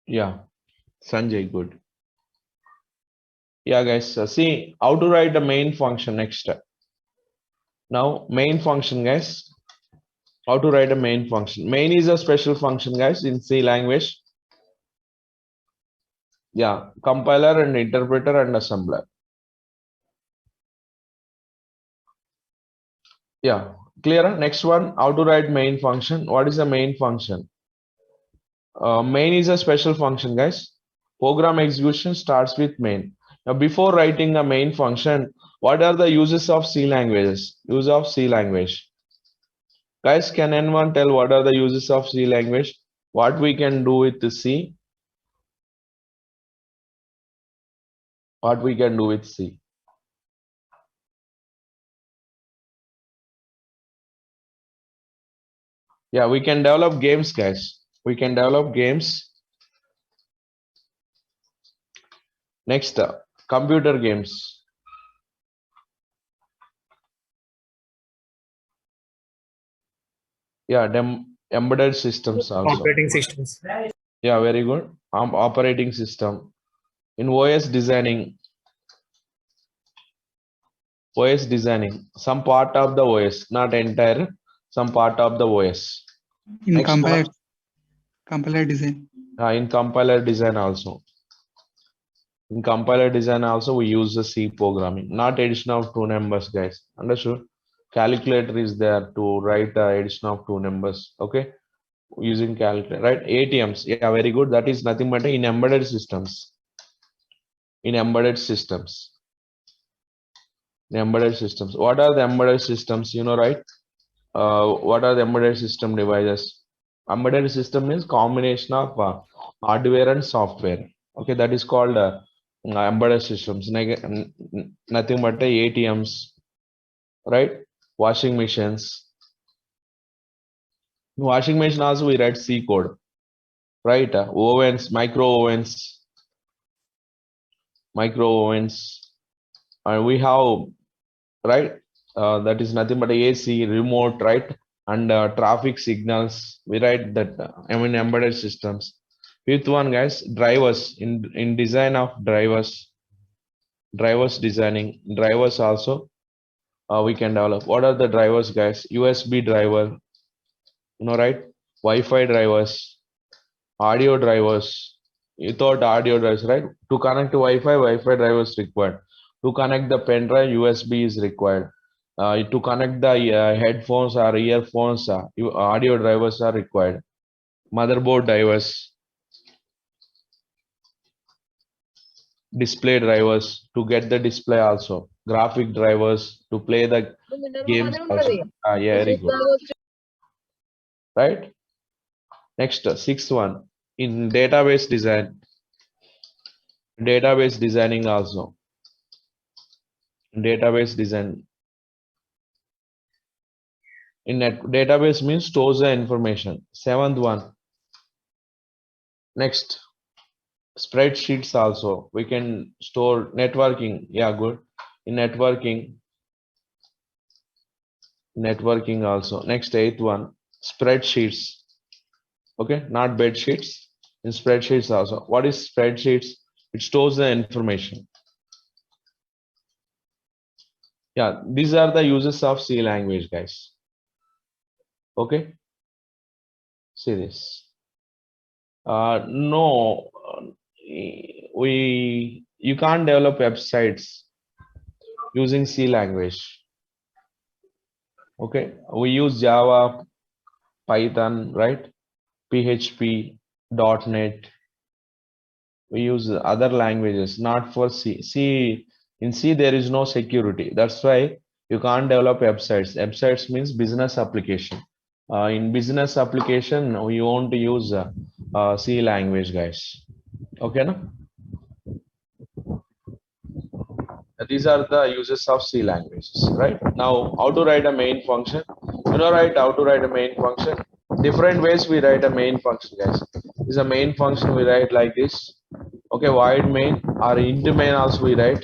Yeah, Sanjay, good. Yeah, guys, see how to write the main function next. Now, main function, guys. How to write a main function? Main is a special function, guys, in C language. Yeah, compiler and interpreter and assembler. Yeah, clear? Next one, how to write main function? What is a main function? Main is a special function, guys. Program execution starts with main. Now, before writing a main function, what are the uses of C languages? Use of C language. Guys, can anyone tell what are the uses of C language? What we can do with the C? What we can do with C? Yeah, we can develop games, guys. We can develop games. Next, computer games. Yeah, embedded systems also. Operating systems. Yeah, very good. Operating system. In OS designing, some part of the OS, not entire, some part of the OS. In Next one, compiler design. in compiler design also. In compiler design also, we use the C programming, not addition of two numbers, guys. Understood? Calculator is there to write the addition of two numbers. Okay, using calculator, right? ATMs. Yeah, very good. That is nothing but in embedded systems. In embedded systems. In embedded systems. What are the embedded systems? You know, right? What are the embedded system devices? Embedded system is combination of hardware and software. Okay, that is called embedded systems. Nothing but the ATMs, right? Washing machines. Washing machine also we write C code, right? Ovens, micro ovens, and we have, right? That is nothing but AC, remote, right? And traffic signals. We write that. Embedded systems. Fifth one, guys, drivers. In design of drivers designing drivers also. We can develop. What are the drivers, guys? USB driver, you know, right? Wi-Fi drivers, audio drivers. Without audio drivers, right? To connect to Wi-Fi drivers required. To connect the pen drive, USB is required. To connect the headphones or earphones, audio drivers are required. Motherboard drivers, display drivers to get the display also. Graphic drivers to play the games also. Yeah, very good. Right? Next, sixth one, in database design. Database designing also. Database design. In database means stores the information. Seventh one. Next, spreadsheets also. We can store networking. Yeah, good. In networking also. Next, eighth one, spreadsheets. Okay, not bed sheets. In spreadsheets also. What is spreadsheets? It stores the information. Yeah, these are the uses of C language, guys. Okay, see this. No, you can't develop websites using C language. Okay, we use Java, Python, right? PHP, .NET. We use other languages, not for C. In C, there is no security. That's why you can't develop websites. Websites means business application. In business application, we won't use C language, guys. Okay, no? These are the uses of C languages, right? Now, how to write a main function? You know, right? How to write a main function? different ways we write a main function, guys. This is a main function we write like this. Okay, void main or int main also we write.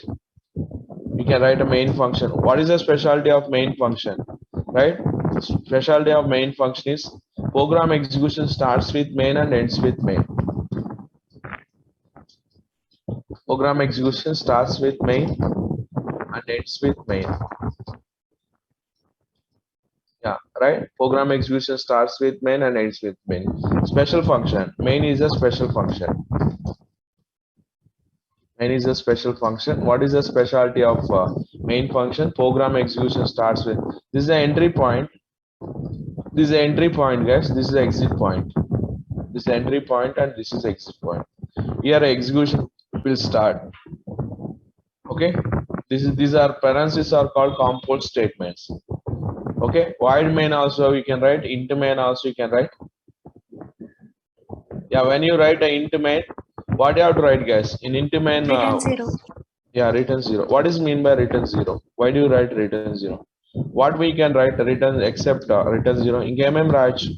We can write a main function. What is the specialty of main function? Right? Specialty of main function is program execution starts with main and ends with main. Program execution starts with main and ends with main. Yeah, right. Program execution starts with main and ends with main. Special function. Main is a special function. Main is a special function. What is the specialty of main function? Program execution starts with. This is the entry point. This is the entry point, guys. This is the exit point. This is the entry point and this is exit point. Here execution will start. Okay. These are parentheses are called compound statements. Okay. Void main also we can write. Int main also you can write. Yeah, when you write an int main, what you have to write, guys? In int main, Return 0. yeah, return 0. What is mean by return 0? Why do you write return 0? What we can write return except return 0? In KMM Raj,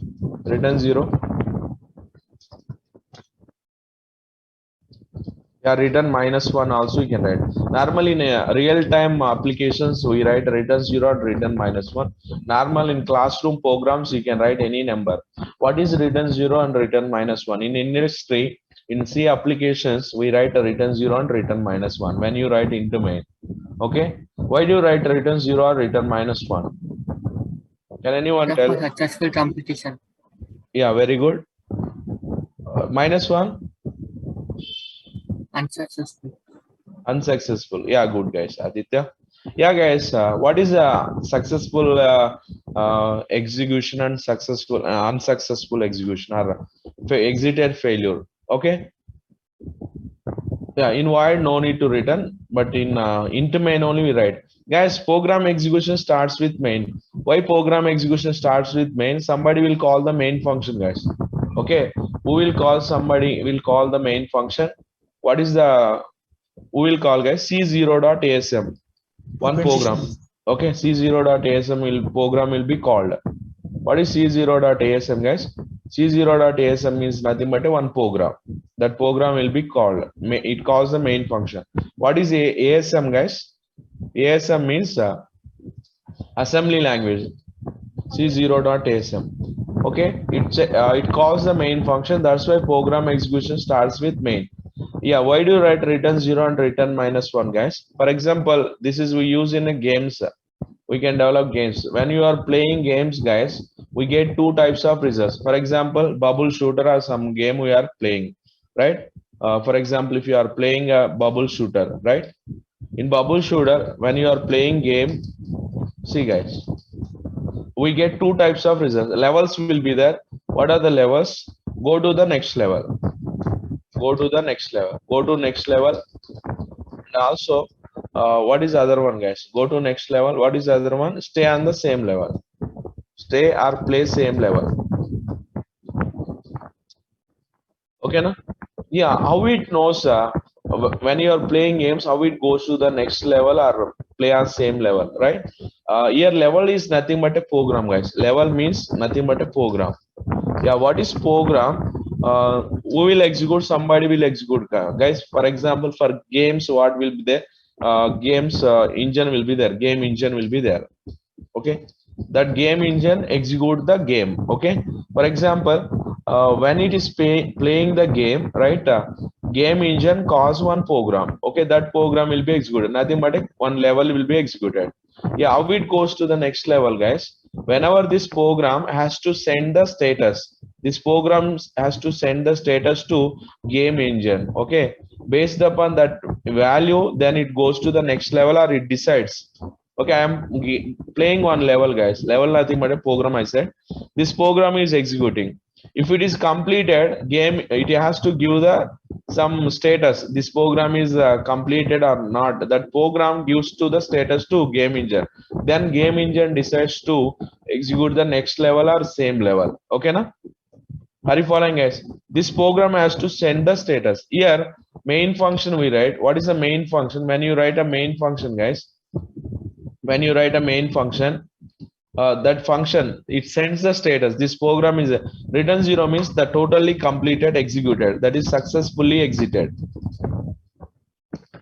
return 0. Yeah, return -1 also you can write. Normally in real-time applications, we write return 0 or return -1. Normal in classroom programs, you can write any number. What is return 0 and return -1? In industry, in C applications, we write a return 0 and return -1 when you write into main. Okay. Why do you write return 0 or return -1? Can anyone tell? Successful completion. Yeah, very good. -1? Unsuccessful. Unsuccessful. Yeah, good, guys. Aditya. Yeah, guys. What is a successful execution and successful unsuccessful execution or exited failure? Okay. Yeah, in void no need to return, but in int main only we write. Guys, program execution starts with main. Why program execution starts with main? Somebody will call the main function, guys. Okay, who will call? Somebody will call the main function. What is the who will call, guys? C0.asm. One program. Okay, C0.asm program will be called. What is C0.asm, guys? C0.asm means nothing but a one program. That program will be called. It calls the main function. What is ASM, guys? ASM means assembly language. C0.asm. Okay, it calls the main function. That's why program execution starts with main. Yeah, why do you write return 0 and return -1, guys? For example, this is we use in a games. We can develop games. When you are playing games, guys, we get two types of results. For example, bubble shooter or some game we are playing, right? For example, if you are playing a bubble shooter, right? In bubble shooter, when you are playing game, see, guys, we get two types of results. Levels will be there. What are the levels? Go to the next level. Go to the next level. Go to next level. And also, what is the other one, guys? Go to next level. What is the other one? Stay on the same level. Stay or play same level. Okay, na? Yeah, how it knows when you are playing games, how it goes to the next level or play on same level, right? Here level is nothing but a program, guys. Level means nothing but a program. Yeah, what is program? Who will execute? Somebody will execute, guys. For example, for games, what will be there? Games engine will be there. Game engine will be there. Okay, that game engine execute the game. Okay, for example, when it is playing the game, right? Game engine calls one program. Okay, that program will be executed. Nothing but one level will be executed. Yeah, how it goes to the next level, guys? Whenever this program has to send the status, this program has to send the status to game engine. Okay, based upon that value, then it goes to the next level or it decides. Okay, I am playing one level, guys. Level nothing but a program. I said this program is executing. If it is completed, game it has to give the some status. This program is completed or not. That program gives to the status to game engine. Then game engine decides to execute the next level or same level. Okay, na? Are you following, guys? This program has to send the status. Here, main function we write. What is the main function? When you write a main function, guys, when you write a main function, that function, it sends the status. This program is return 0 means the totally completed executed, that is successfully exited.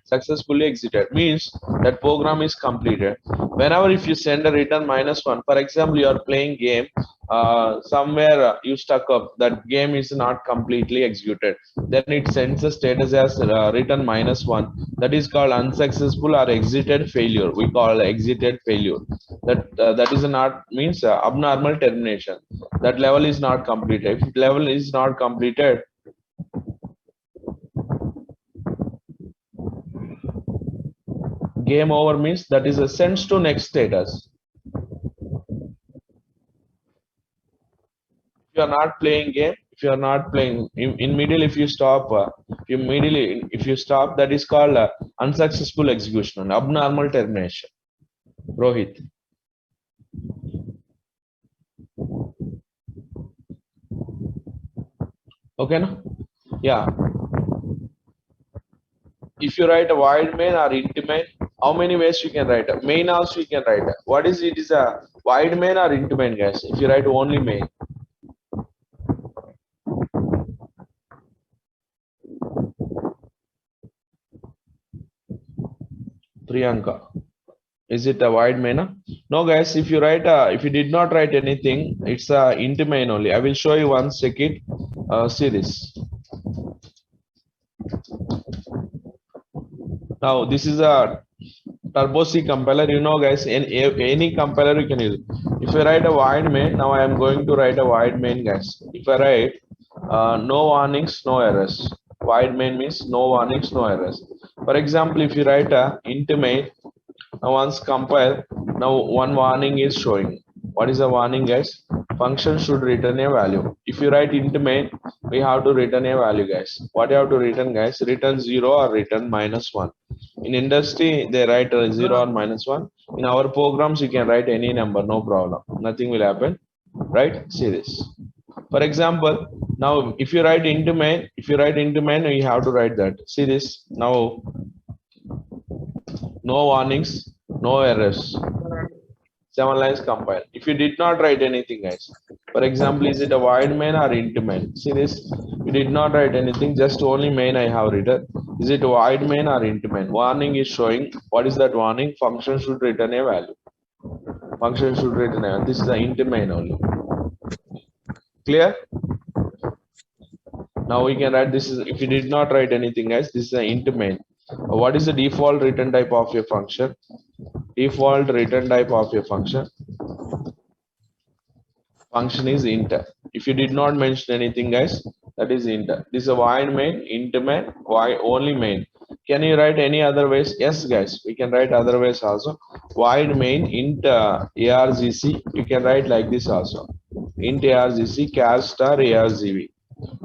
Successfully exited means that program is completed. Whenever if you send a return -1, for example, you are playing game, somewhere you stuck up, that game is not completely executed, then it sends the status as return -1. That is called unsuccessful or exited failure. We call exited failure. That is not means abnormal termination. That level is not completed. If level is not completed, game over means that is a sends to next status. If you are not playing game, if you are not playing in middle, if you stop, if you stop, that is called unsuccessful execution, abnormal termination. Rohit. Okay, no? Yeah. If you write a void main or int main, how many ways you can write? Main also you can write. What is it? Is a void main or int main, guys? If you write only main. Priyanka. Is it a void main? No, guys. If you write, if you did not write anything, it's a int main only. I will show you one second. See this. Now this is a Turbo C compiler. You know, guys, in any compiler you can use. If I write a void main, now I am going to write a void main, guys. If I write no warnings, no errors. Void main means no warnings, no errors. For example, if you write a int main, now once compile, now one warning is showing. What is a warning, guys? Function should return a value. If you write int main, we have to return a value, guys. What you have to return, guys? Return 0 or return -1. In industry, they write 0 or -1. In our programs, you can write any number, no problem. Nothing will happen, right? See this. For example, now if you write int main, you have to write that. See this. Now, no warnings, no errors. 7 lines compile. If you did not write anything, guys. For example, is it a void main or int main? See this. You did not write anything, just only main I have written. Is it void main or int main? Warning is showing. What is that warning? Function should return a value. Function should return a value. This is the int main only. Clear? Now we can write this is, if you did not write anything, guys, this is the int main. What is the default return type of your function? Default return type of your function. Function is int. If you did not mention anything, guys, that is int. This is a void main, int main, void only main. Can you write any other ways? Yes, guys, we can write other ways also. Void main int argc. You can write like this also. Int argc char star argv.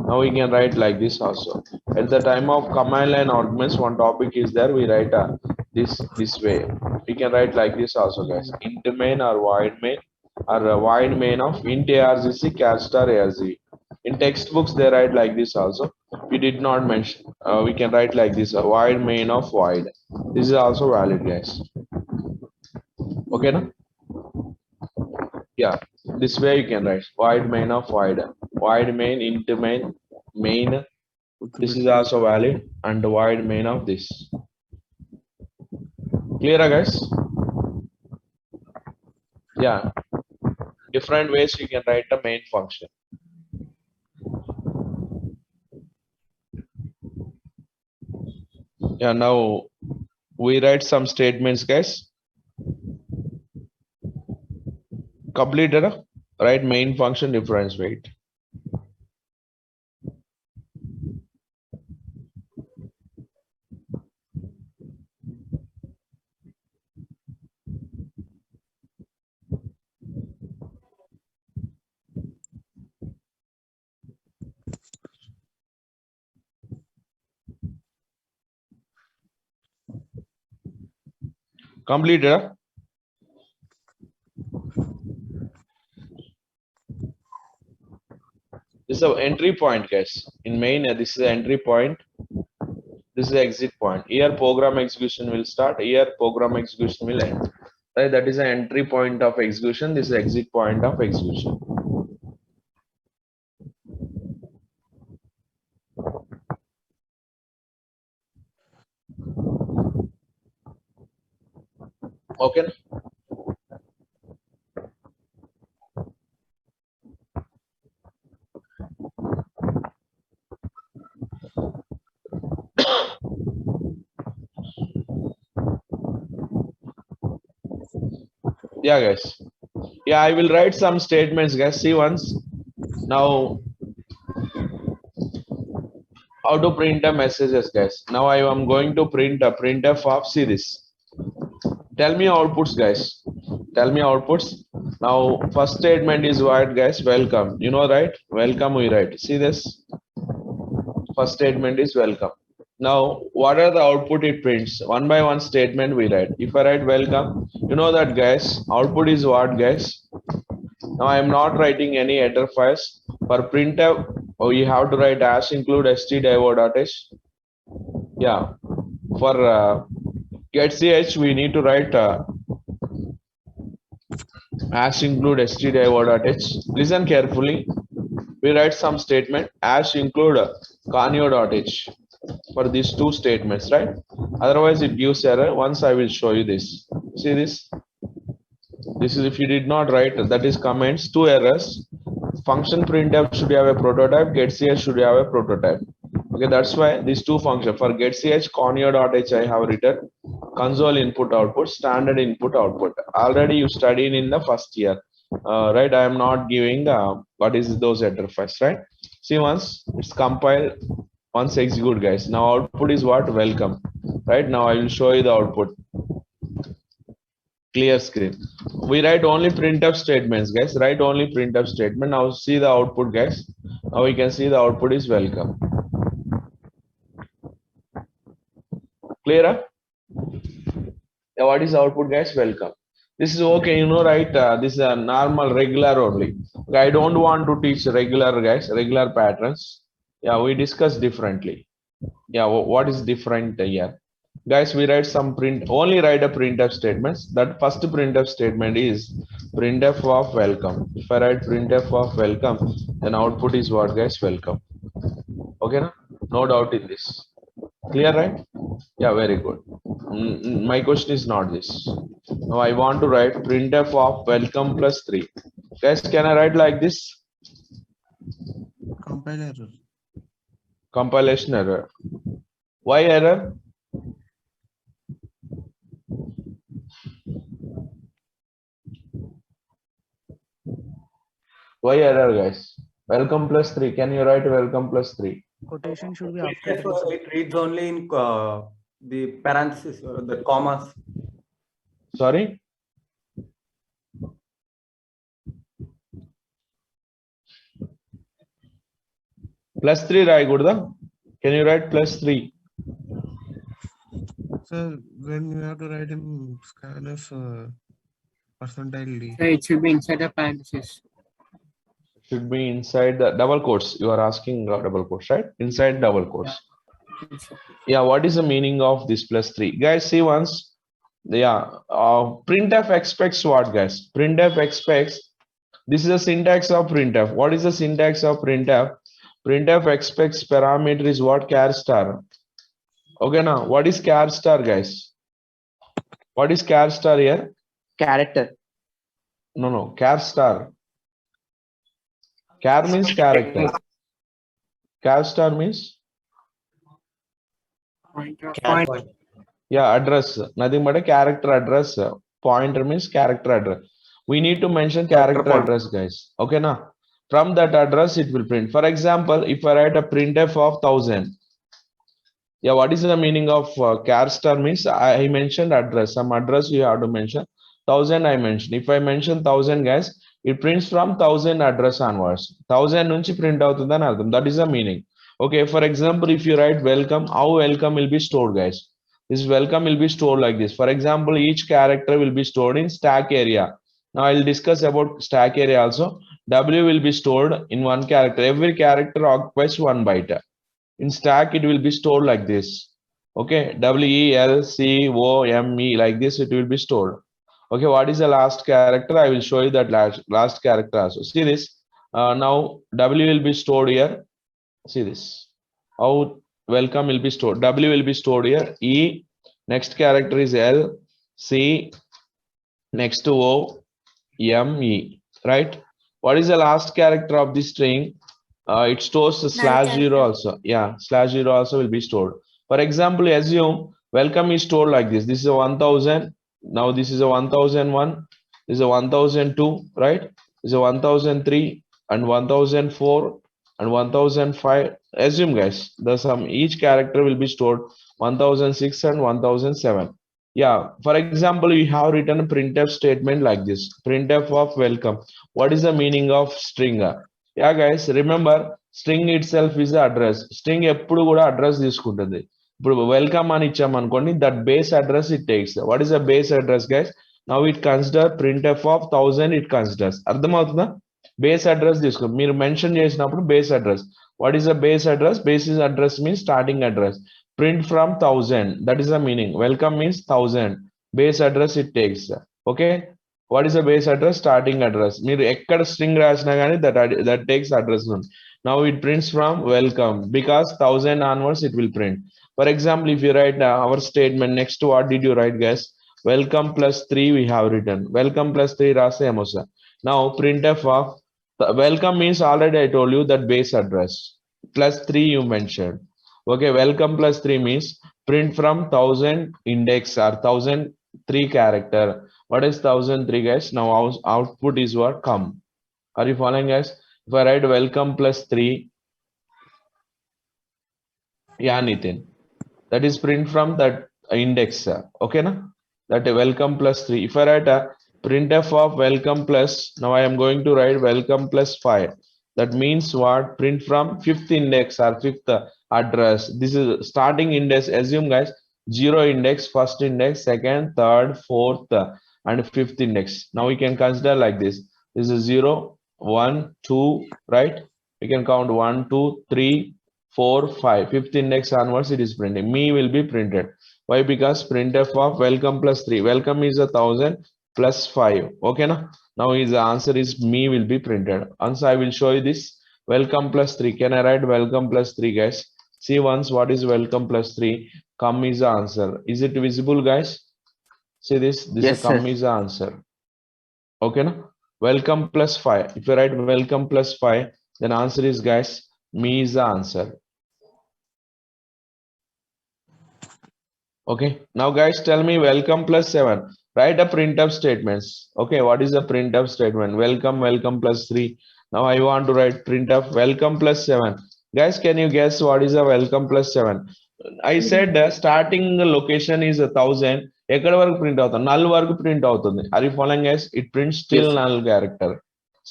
Now we can write like this also. At the time of command line arguments, one topic is there. We write this way. We can write like this also, guys. Int main or void main, or a void main of int argc char star argv. In textbooks, they write like this also. We did not mention. We can write like this: a void main of void. This is also valid, guys. Okay, no? Yeah, this way you can write void main of void. Void main, int main, main. This is also valid, and the void main of this. Clear, guys? Yeah. Different ways you can write the main function. Yeah, now we write some statements, guys. Completed, right? Main function difference weight. Completed. This is an entry point, guys. In main, this is the entry point. This is the exit point. Here program execution will start. Here program execution will end. right? That is an entry point of execution. This is exit point of execution. Okay. Yeah, guys. Yeah, I will write some statements, guys. See once. Now, how to print a messages, guys. Now I am going to print a printf of, see this. Tell me outputs, guys. Tell me outputs. Now, first statement is what, guys? Welcome. You know, right? Welcome we write. See this? First statement is welcome. Now, what are the output it prints? One by one statement we write. If I write welcome, you know that, guys, output is what, guys? Now I am not writing any header files. For printf, you have to write as include stdio.h. Yeah. For getch, we need to write as include stdio.h. Listen carefully. We write some statement as include conio.h for these two statements, right? Otherwise it gives error. Once I will show you this. See this? This is if you did not write, that is comments, two errors. Function printf should have a prototype, getch should have a prototype. Okay, that's why these two functions for getch conio.h I have written console input output, standard input output. Already you studied in the first year, right? I am not giving what is those header files, right? See once it's compiled, once execute, guys. Now output is what? Welcome, right? Now I will show you the output. Clear screen. We write only printf statements, guys. Write only printf statement. Now see the output, guys. Now we can see the output is welcome. Clear? Yeah, what is the output, guys? Welcome. This is okay, you know, right? This is a normal, regular only. Okay, I don't want to teach regular, guys, regular patterns. Yeah, we discuss differently. Yeah, what is different here? Guys, we write some only write a printf statements. That first printf statement is printf of welcome. If I write printf of welcome, then output is what, guys? Welcome. Okay, no doubt in this. Clear, right? Yeah, very good. My question is not this. Now I want to write printf of welcome plus 3. Guys, can I write like this? Compiler. Compilation error. Why error? Why error, guys? Welcome plus 3. Can you write welcome plus 3? Quotation should be after. It reads only in the parentheses, the commas. Sorry? Plus 3 write, Gurda. Can you write plus 3? So when you have to write in scanf percentile D. So it should be inside the parentheses. Should be inside the double quotes. You are asking double quotes, right? Inside double quotes. Yeah, what is the meaning of this plus 3? Guys, see once. Yeah, printf expects what, guys? Printf expects, this is the syntax of printf. What is the syntax of printf? Printf expects parameter is what? Char star. Okay, now what is char star, guys? What is char star here? Character. No, char star. Char means character. Char star means? Yeah, address. Nothing but a character address. Pointer means character address. We need to mention character address, guys. Okay, now from that address it will print. For example, if I write a printf of 1000. Yeah, what is the meaning of char star means? I mentioned address. Some address you have to mention. 1000 I mentioned. If I mention 1000, guys, it prints from 1000 address onwards. 1000 nunchi print avutundani ardham. That is the meaning. Okay, for example, if you write welcome, how welcome will be stored, guys? This welcome will be stored like this. For example, each character will be stored in stack area. Now I'll discuss about stack area also. W will be stored in one character. Every character occupies 1 byte. In stack, it will be stored like this. Okay, WELCOME like this, it will be stored. Okay, what is the last character? I will show you that last character also. See this. Now W will be stored here. See this. How welcome will be stored. W will be stored here. E. Next character is L. C. Next to O. M. E. Right. What is the last character of this string? It stores the /0 also. Yeah, /0 also will be stored. For example, assume welcome is stored like this. This is a 1000. Now this is a 1001. This is a 1002, right? This is a 1003 and 1004 and 1005. Assume, guys, the sum each character will be stored 1006 and 1007. Yeah, for example, we have written a printf statement like this. Printf of welcome. What is the meaning of string? Yeah, guys, remember string itself is the address. String ఎప్పుడు కూడా address తీసుకుంటుంది. ఇప్పుడు welcome అని ఇచ్చామనుకోండి, that base address it takes. What is the base address, guys? Now it consider printf of 1000 it considers. అర్థమవుతుందా? Base address తీసుకోండి. మీరు mention చేసినప్పుడు base address. What is the base address? Basis address means starting address. Print from 1000, that is the meaning. Welcome means 1000. Base address it takes. Okay, what is the base address? Starting address. మీరు ఎక్కడ string రాసినా కానీ that takes address. Now it prints from welcome because 1000 onwards it will print. For example, if you write our statement next to what did you write, guys? Welcome plus 3 we have written. Welcome plus 3 రాసేమో sir. Now printf of welcome means already I told you that base address plus 3 you mentioned. Okay, welcome plus 3 means print from 1000 index or 1003 character. What is 1003, guys? Now our output is what? Come. Are you following, guys? If I write welcome plus 3, yeah, Nitin, that is print from that index. Okay, na? That welcome plus 3. If I write a printf of welcome plus, now I am going to write welcome plus 5. That means what? Print from 5th index or 5th address. This is starting index. Assume, guys, 0 index, 1st index, 2nd, 3rd, 4th and 5th index. Now we can consider like this. This is 0, 1, 2, right? We can count 1, 2, 3, 4, 5. 5th index onwards it is printing. Me will be printed. Why? Because printf of welcome plus 3. Welcome is 1000 plus 5. Okay, na? Now his answer is me will be printed. Answer I will show you this. Welcome plus 3. Can I write welcome plus 3, guys? See once what is welcome plus 3. Come is the answer. Is it visible, guys? See this. This Yes, is come sir. is the answer. Okay, na? Welcome plus 5. If you write welcome plus 5, then answer is, guys, me is the answer. Okay. Now, guys, tell me welcome plus 7. Write a printf statements. Okay, what is the printf statement? Welcome, welcome plus 3. Now I want to write printf welcome plus 7. Guys, can you guess what is a welcome plus 7? I said the starting location is 1000. ఎక్కడ వరకు print అవుతుంది? null వరకు print అవుతుంది. Are you following, guys? It prints still Yes, null character.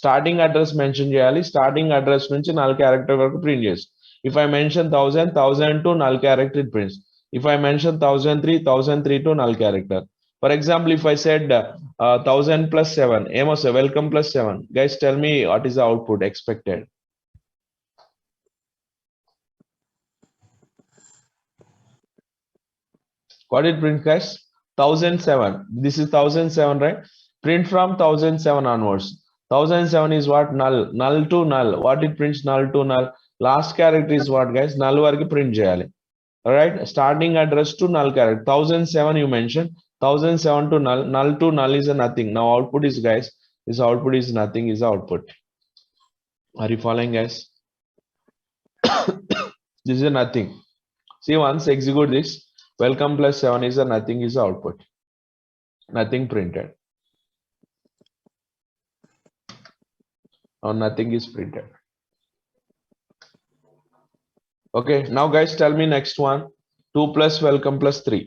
Starting address mention చేయాలి. Starting address నుంచి null character వరకు print చేసి. If I mention 1000, 1002 null character it prints. If I mention 1003, 1003 to null character. For example, if I said 1000 plus 7, Amos, welcome plus 7. Guys, tell me what is the output expected? What did print, guys? 1007. This is 1007, right? Print from 1007 onwards. 1007 is what? Null. Null to null. What it prints? Null to null. Last character is what, guys? Null వరకు print చేయాలి. All right. Starting address to null character. 1007 you mentioned. 1007 to null. Null to null is a nothing. Now output is, guys, this output is nothing is output. Are you following, guys? This is a nothing. See, once execute this. Welcome plus 7 is a nothing is output. Nothing printed. Or nothing is printed. Okay, now guys, tell me next one. 2 plus welcome plus 3.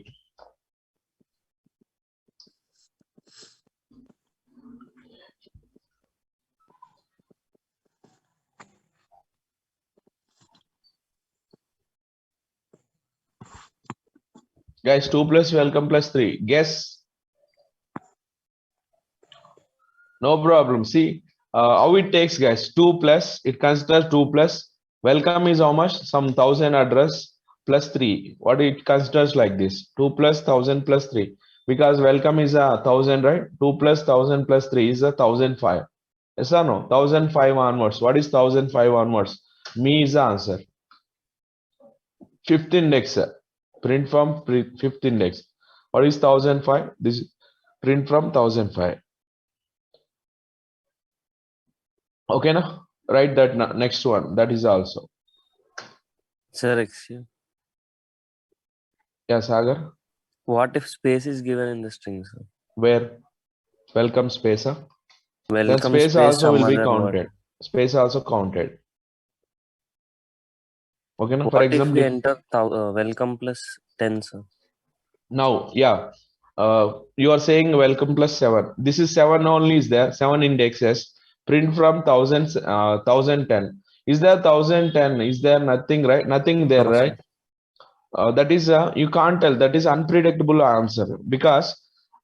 Guys, 2 plus welcome plus 3. Guess. No problem. See how it takes, guys. 2 plus, it considers 2 plus. Welcome is how much? Some 1000 address plus 3. What it considers like this? 2 plus 1000 plus 3. because welcome is 1000, right? 2 plus 1000 plus 3 is 1005. Yes or no? 1005 onwards. What is 1005 onwards? Me is the answer. Fifth index. Print from fifth index. What is 1005? This print from 1005. Okay, na? Write that next one. That is also. Sir, excuse. Yeah, Sagar. What if space is given in the string, sir? Where? Welcome space. Then Welcome space also will some be other word. counted. Space also counted. Okay, na? For What if example, we enter welcome plus 10, sir? now, yeah, you are saying welcome plus 7. This is 7 only is there. 7 indexes. Print from 1010. Is there 1010? Is there nothing, right? Nothing there, No, sir. right? That is you can't tell. That is unpredictable answer because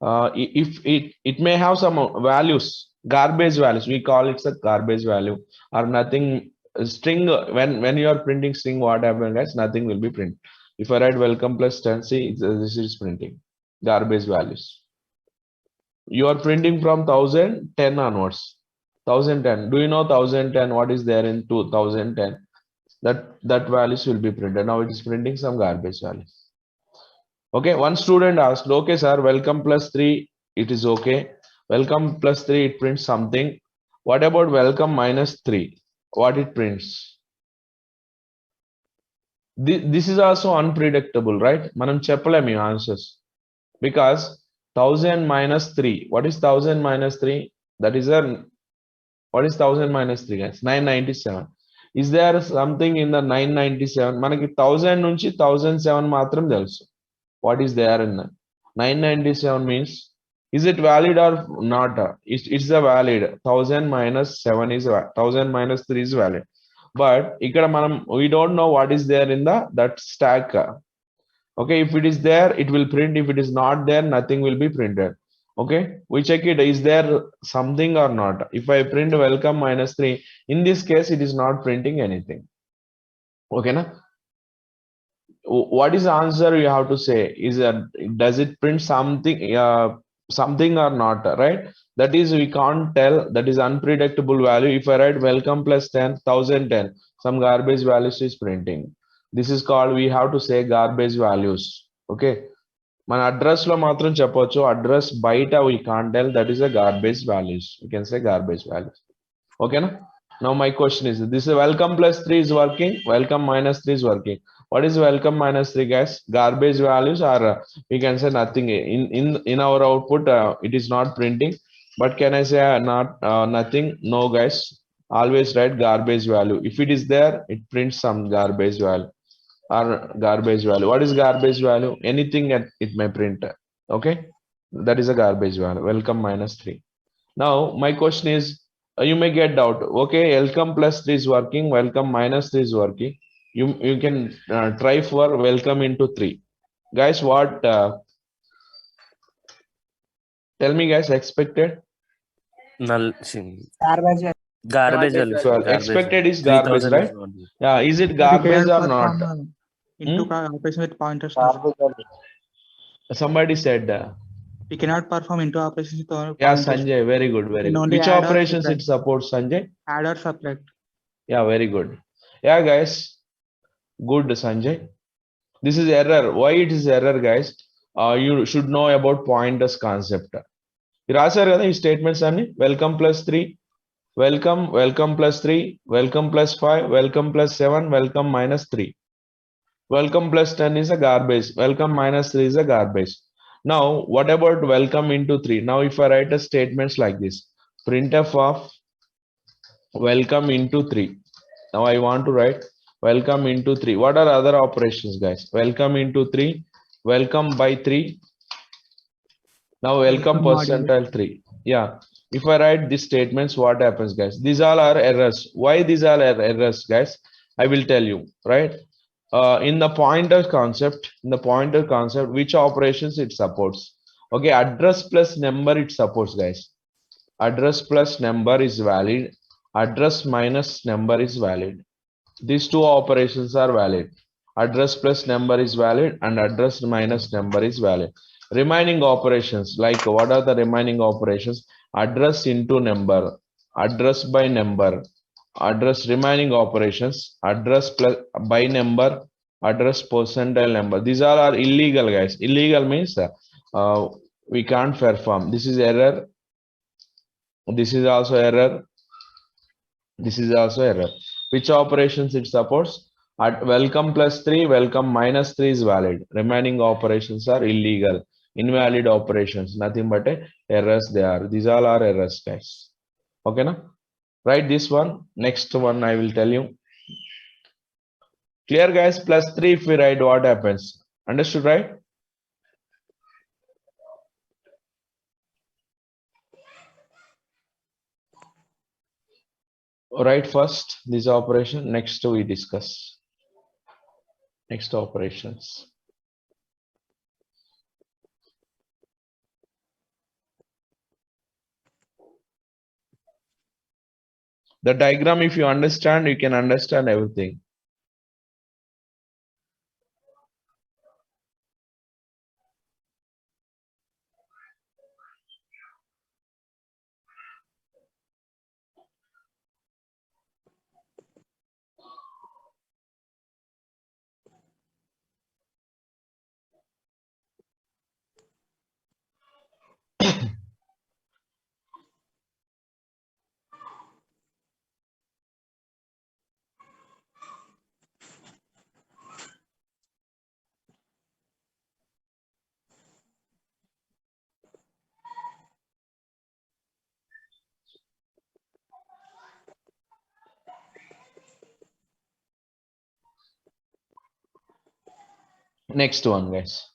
if it may have some values, garbage values. We call it a garbage value or nothing. String when you are printing string, what happens, guys? Nothing will be printed. If I write welcome plus 10, see this is printing garbage values. You are printing from 1010 onwards. 1010. Do you know 1010? What is there in 2010? That values will be printed. Now it is printing some garbage values. Okay, one student asked, okay, sir, welcome plus 3, it is okay. Welcome plus 3, it prints something. What about welcome minus 3? What it prints? This is also unpredictable, right? Manam cheppalem answers. Because 1000 minus 3. What is 1000 minus 3? That is what is 1000 minus 3, guys? 997. Is there something in the 997? Manaki 1000 nunchi 1007 matram telsu. What is there in 997 means, is it valid or not? It's a valid. 1000 minus 7 is 1000 minus 3 is valid. But ikkada manam we don't know what is there in that stack. Okay, if it is there, it will print. If it is not there, nothing will be printed. Okay, we check it. Is there something or not? If I print welcome minus 3, in this case, it is not printing anything. Okay, na? What is the answer you have to say? Is does it print something something or not, right? That is, we can't tell. That is unpredictable value. If I write welcome plus 10, 1010, some garbage values is printing. This is called, we have to say garbage values. Okay, మన address లో మాత్రం చెప్పొచ్చు, address బయట we can't tell. That is a garbage values. You can say garbage values. Okay, na? Now my question is, this is welcome plus 3 is working, welcome minus 3 is working. What is welcome minus 3, guys? Garbage values, or we can say nothing. In our output, it is not printing. But can I say not nothing? No, guys. Always write garbage value. If it is there, it prints some garbage value or garbage value. What is garbage value? Anything that it may print. Okay, that is a garbage value. Welcome minus 3. Now my question is, you may get doubt. Okay, welcome plus 3 is working, welcome minus 3 is working. You can try for welcome into 3. Guys, what tell me, guys, expected? Null. Garbage. Garbage value, sir. Well, Garbage expected value. is garbage, 3000 right? is not there. Yeah, is it We garbage cannot or not? perform into operation with pointers. Garbage value. Somebody said We cannot perform into operations with yeah, pointers. Sanjay, very good, very Can good. only Which add or operations subtract. it supports, Sanjay? Add or subtract. Yeah, very good. Yeah, guys, good, Sanjay. This is error. Why it is error, guys? You should know about pointers concept. You రాశారు కదా ఈ statements అన్ని. Welcome plus 3, welcome plus 3, welcome plus 5, welcome plus 7, welcome minus 3. Welcome plus 10 is a garbage. Welcome minus 3 is a garbage. Now, what about welcome into 3? Now, if I write a statements like this, printf of welcome into 3. Now, I want to write welcome into 3. What are other operations, guys? Welcome into 3, welcome by 3. Now, welcome percentile 3. Yeah. If I write these statements, what happens, guys? These all are errors. Why these are errors, guys? I will tell you, right? In the pointer concept, which operations it supports? Okay, address plus number it supports, guys. Address plus number is valid. Address minus number is valid. These two operations are valid. Address plus number is valid and address minus number is valid. Remaining operations, like what are the remaining operations? Address into number, address by number, address remaining operations, address plus by number, address percentile number. These all are illegal, guys. Illegal means we can't perform. This is error. This is also error. This is also error. Which operations it supports? At welcome plus 3, welcome minus 3 is valid. Remaining operations are illegal. Invalid operations, nothing but errors they are. These all are errors, guys. Okay, na? Write this one. Next one I will tell you. Clear, guys? Plus 3 if we write, what happens? Understood, right? Write first this operation. Next we discuss. Next operations. The diagram, if you understand, you can understand everything. Next one, guys.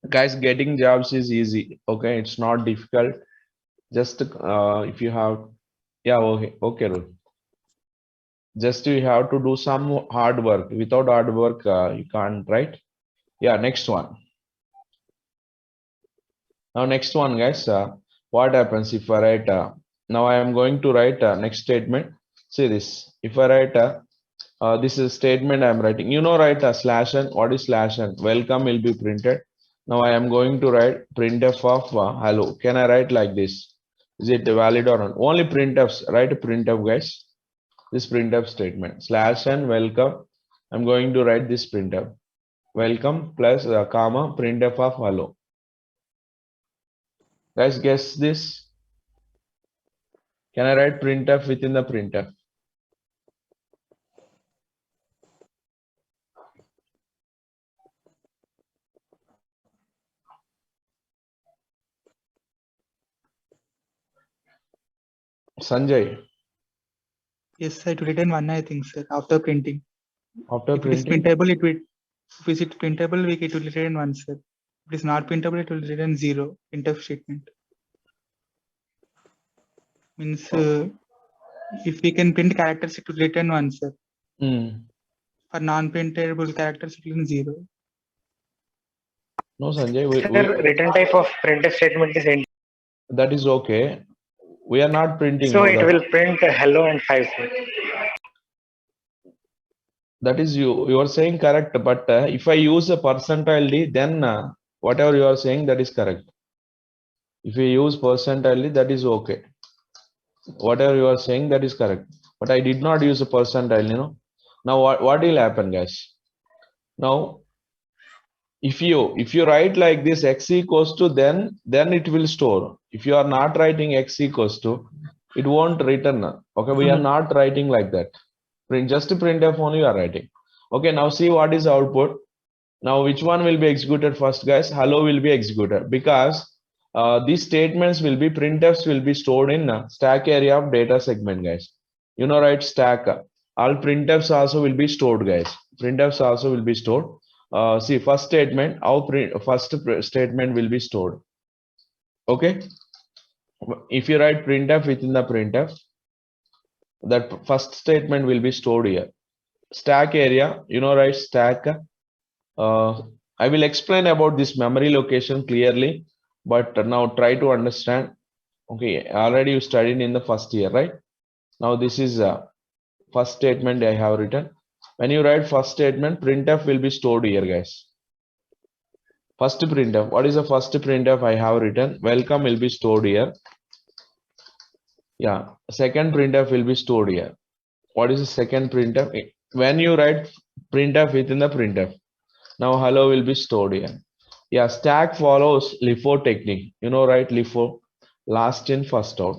Guys, getting jobs is easy. Okay, it's not difficult. Just if you have, yeah, okay, okay, Rohit. Just you have to do some hard work. Without hard work, you can't, right? Yeah, next one. Now, next one, guys. What happens if I write? Now I am going to write next statement. See this. If I write this is a statement I am writing. You know, write slash n. What is slash n? Welcome will be printed. Now I am going to write printf of hello. Can I write like this? Is it valid or not? Only printfs. Write printf, guys. This printf statement slash n welcome. I'm going to write this printf. Welcome plus comma printf of hello. Guys, guess this. Can I write printf within the printf? Sanjay, Yes, sir, it will return 1, I think, sir, after printing. after If it is printing, printable, it will, if it is printable, it will return 1, sir. If it is not printable, it will return 0, printf statement. Means if we can print characters, it will return 1, sir. For non-printable characters, it will return 0. no, Sanjay, Sir, return type of printf statement is int. that is okay. We are not printing. So No, it will print hello and 5, sir. that is you are saying correct, but if I use a percentile d, then whatever you are saying, that is correct. If you use percentile d, that is okay. Whatever you are saying, that is correct, but I did not use a percentile, you know. Now what will happen, guys? Now if you write like this x equals to, then it will store. If you are not writing x equals to, it won't return. Okay, we are not writing like that. Just printf only you are writing. Okay, now see what is output. Now which one will be executed first, guys? Hello will be executed, because these statements will be, printfs will be stored in stack area of data segment, guys. You know, right? Stack. All printfs also will be stored, guys. Printfs also will be stored. See, first statement, first statement will be stored. Okay. If you write printf within the printf, that first statement will be stored here. Stack area, you know, right? Stack. I will explain about this memory location clearly, but now try to understand. Okay, already you studied in the first year, right? Now this is first statement I have written. When you write first statement, printf will be stored here, guys. First printf. What is the first printf I have written? Welcome will be stored here. Yeah. Second printf will be stored here. What is the second printf? When you write printf within the printf, now hello will be stored here. Yeah. Stack follows LIFO technique. You know, right? LIFO, last in, first out.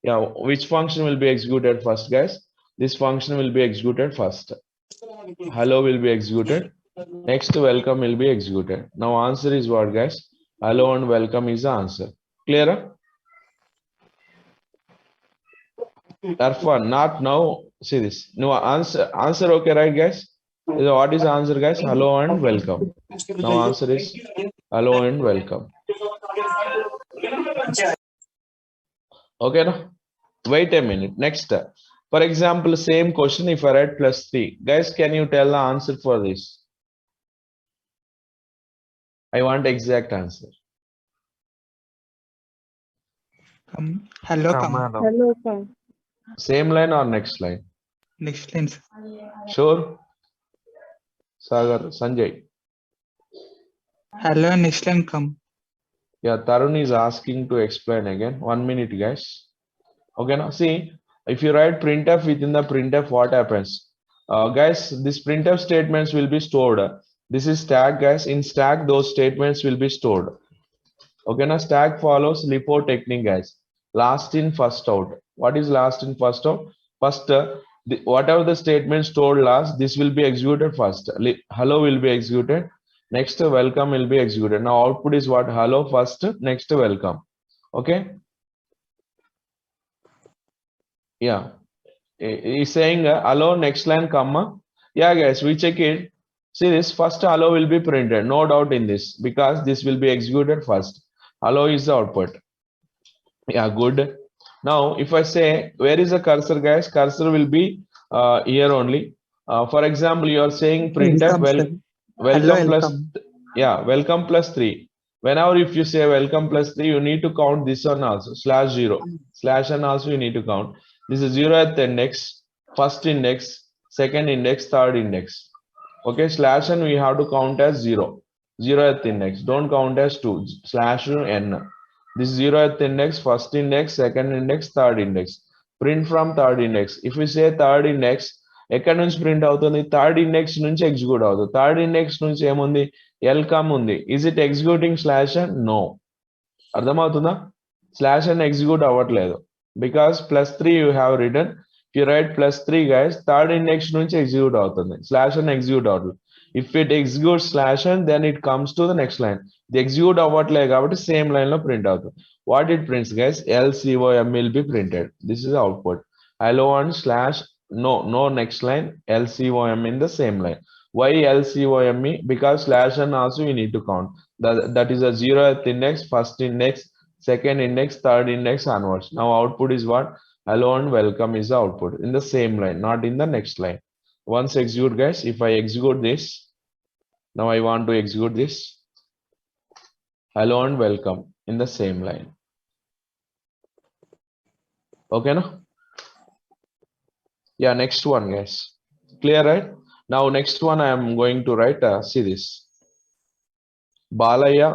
Yeah. Which function will be executed first, guys? This function will be executed first. Hello will be executed. Next, welcome will be executed. Now, answer is what, guys? Hello and welcome is the answer. Clear? Arfan, not now. See this. No answer. Answer okay, right, guys? So what is the answer, guys? Hello and welcome. Now, answer is hello and welcome. Okay, no? Wait a minute. Next. For example, same question. If I write +3, guys, can you tell the answer for this? I want exact answer. Hello, Hello. Same line or next line? Next line, sir. Sure. Sagar, Sanjay. Hello, next line come. Yeah, Tarun is asking to explain again. 1 minute, guys. Okay, now see, if you write printf within the printf, what happens? Guys, this printf statements will be stored. This is stack, guys. In stack, those statements will be stored. Okay, now stack follows LIFO technique, guys. Last in, first out. What is last in, first out? First, whatever the statement stored last, this will be executed first. Hello will be executed. Next, welcome will be executed. Now, output is what? Hello first, next, welcome. Okay. Yeah. He's saying hello, next line, comma. Yeah, guys, we check it. See this, first hello will be printed. No doubt in this, because this will be executed first. Hello is the output. Yeah, good. Now, if I say, where is the cursor, guys? Cursor will be here only. For example, you are saying printf, welcome plus, yeah, welcome +3. Whenever if you say welcome +3, you need to count this one also, /0. /n also you need to count. This is 0th index, first index, second index, third index. Okay, /n we have to count as 0. 0th index. Don't count as 2. /n. This 0th index, first index, second index, third index. Print from third index. If we say third index, ఎక్కడి నుంచి print అవుతుంది? Third index నుంచి execute అవుతుంది. Third index నుంచి ఏముంది? Welcome ఉంది. Is it executing /n? No. అర్థమవుతుందా? /n execute అవ్వట్లేదు. Because +3 you have return. If you write +3, guys, third index నుంచి ఎగ్జిక్యూట్ అవుతుంది. /n ఎగ్జిక్యూట్ అవుతుంది. If it executes /n, then it comes to the next line. ఇది execute అవ్వట్లేదు కాబట్టి same line లో print అవుతుంది. What it prints, guys? LCOM will be printed. This is the output. Hello and no next line, LCOM in the same line. Why LCOME? Because /n also you need to count. That is a 0th index, first index, second index, third index onwards. Now output is what? Hello and welcome is the output in the same line, not in the next line. Once execute, guys. If I execute this, now I want to execute this. Hello and welcome in the same line. Okay, no? Yeah, next one, guys. Clear, right? Now, next one I am going to write, see this. Balaya,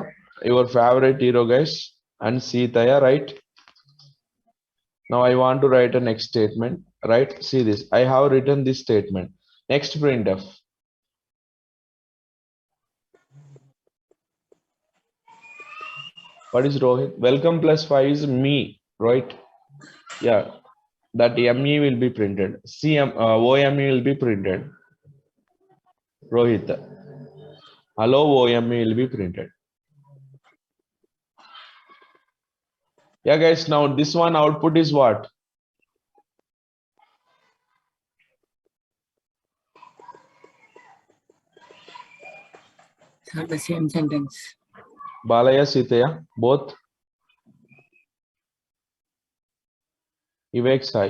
your favorite hero, guys, and Sitaya, right? Now, I want to write a next statement, right? See this. I have written this statement. Next printf. What is Rohit? Welcome +5 is me, right? Yeah. That ME will be printed. OME will be printed. Rohit. Hello, OME will be printed. Yeah, guys, now this one output is what? The same sentence. Balaya, Sitaya, both. Vivek Sai.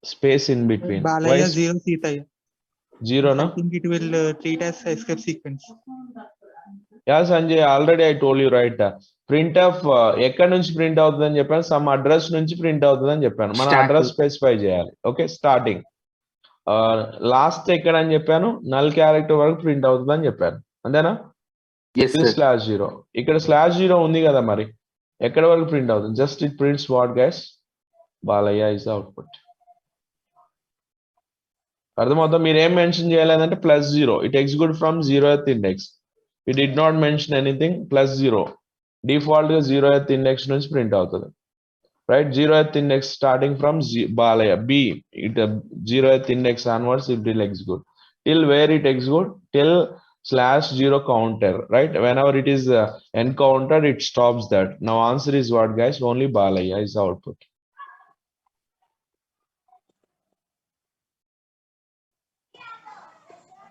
space in between. Why Balaya 0 Sitaya. 0 I no? think it will treat as escape sequence. Yeah, Sanjay, already I told you right. Printf ఎక్కడి నుంచి print అవుతుందని చెప్పాను, some address నుంచి print అవుతుందని చెప్పాను. మన address specify చేయాలి. Okay, starting last ఎక్కడ అని చెప్పాను, నల్ క్యారెక్టర్ వరకు ప్రింట్ అవుతుందని చెప్పాను, అంతేనా? /0 ఇక్కడ /0 ఉంది కదా, మరి ఎక్కడ వరకు ప్రింట్ అవుతుంది? Just it prints what guys? Balayya is output. అర్థమవుతుంది? మీరు ఏం మెన్షన్ చేయలేదంటే +0, it execute from 0th index. We did not mention anything. +0 default గా 0th index నుంచి ప్రింట్ అవుతుంది, right? 0th index starting from Balaya B, it 0th index onwards it will execute till where it execute, till /0 counter, right? Whenever it is encountered, it stops that. Now answer is what guys? Only Balaya is output.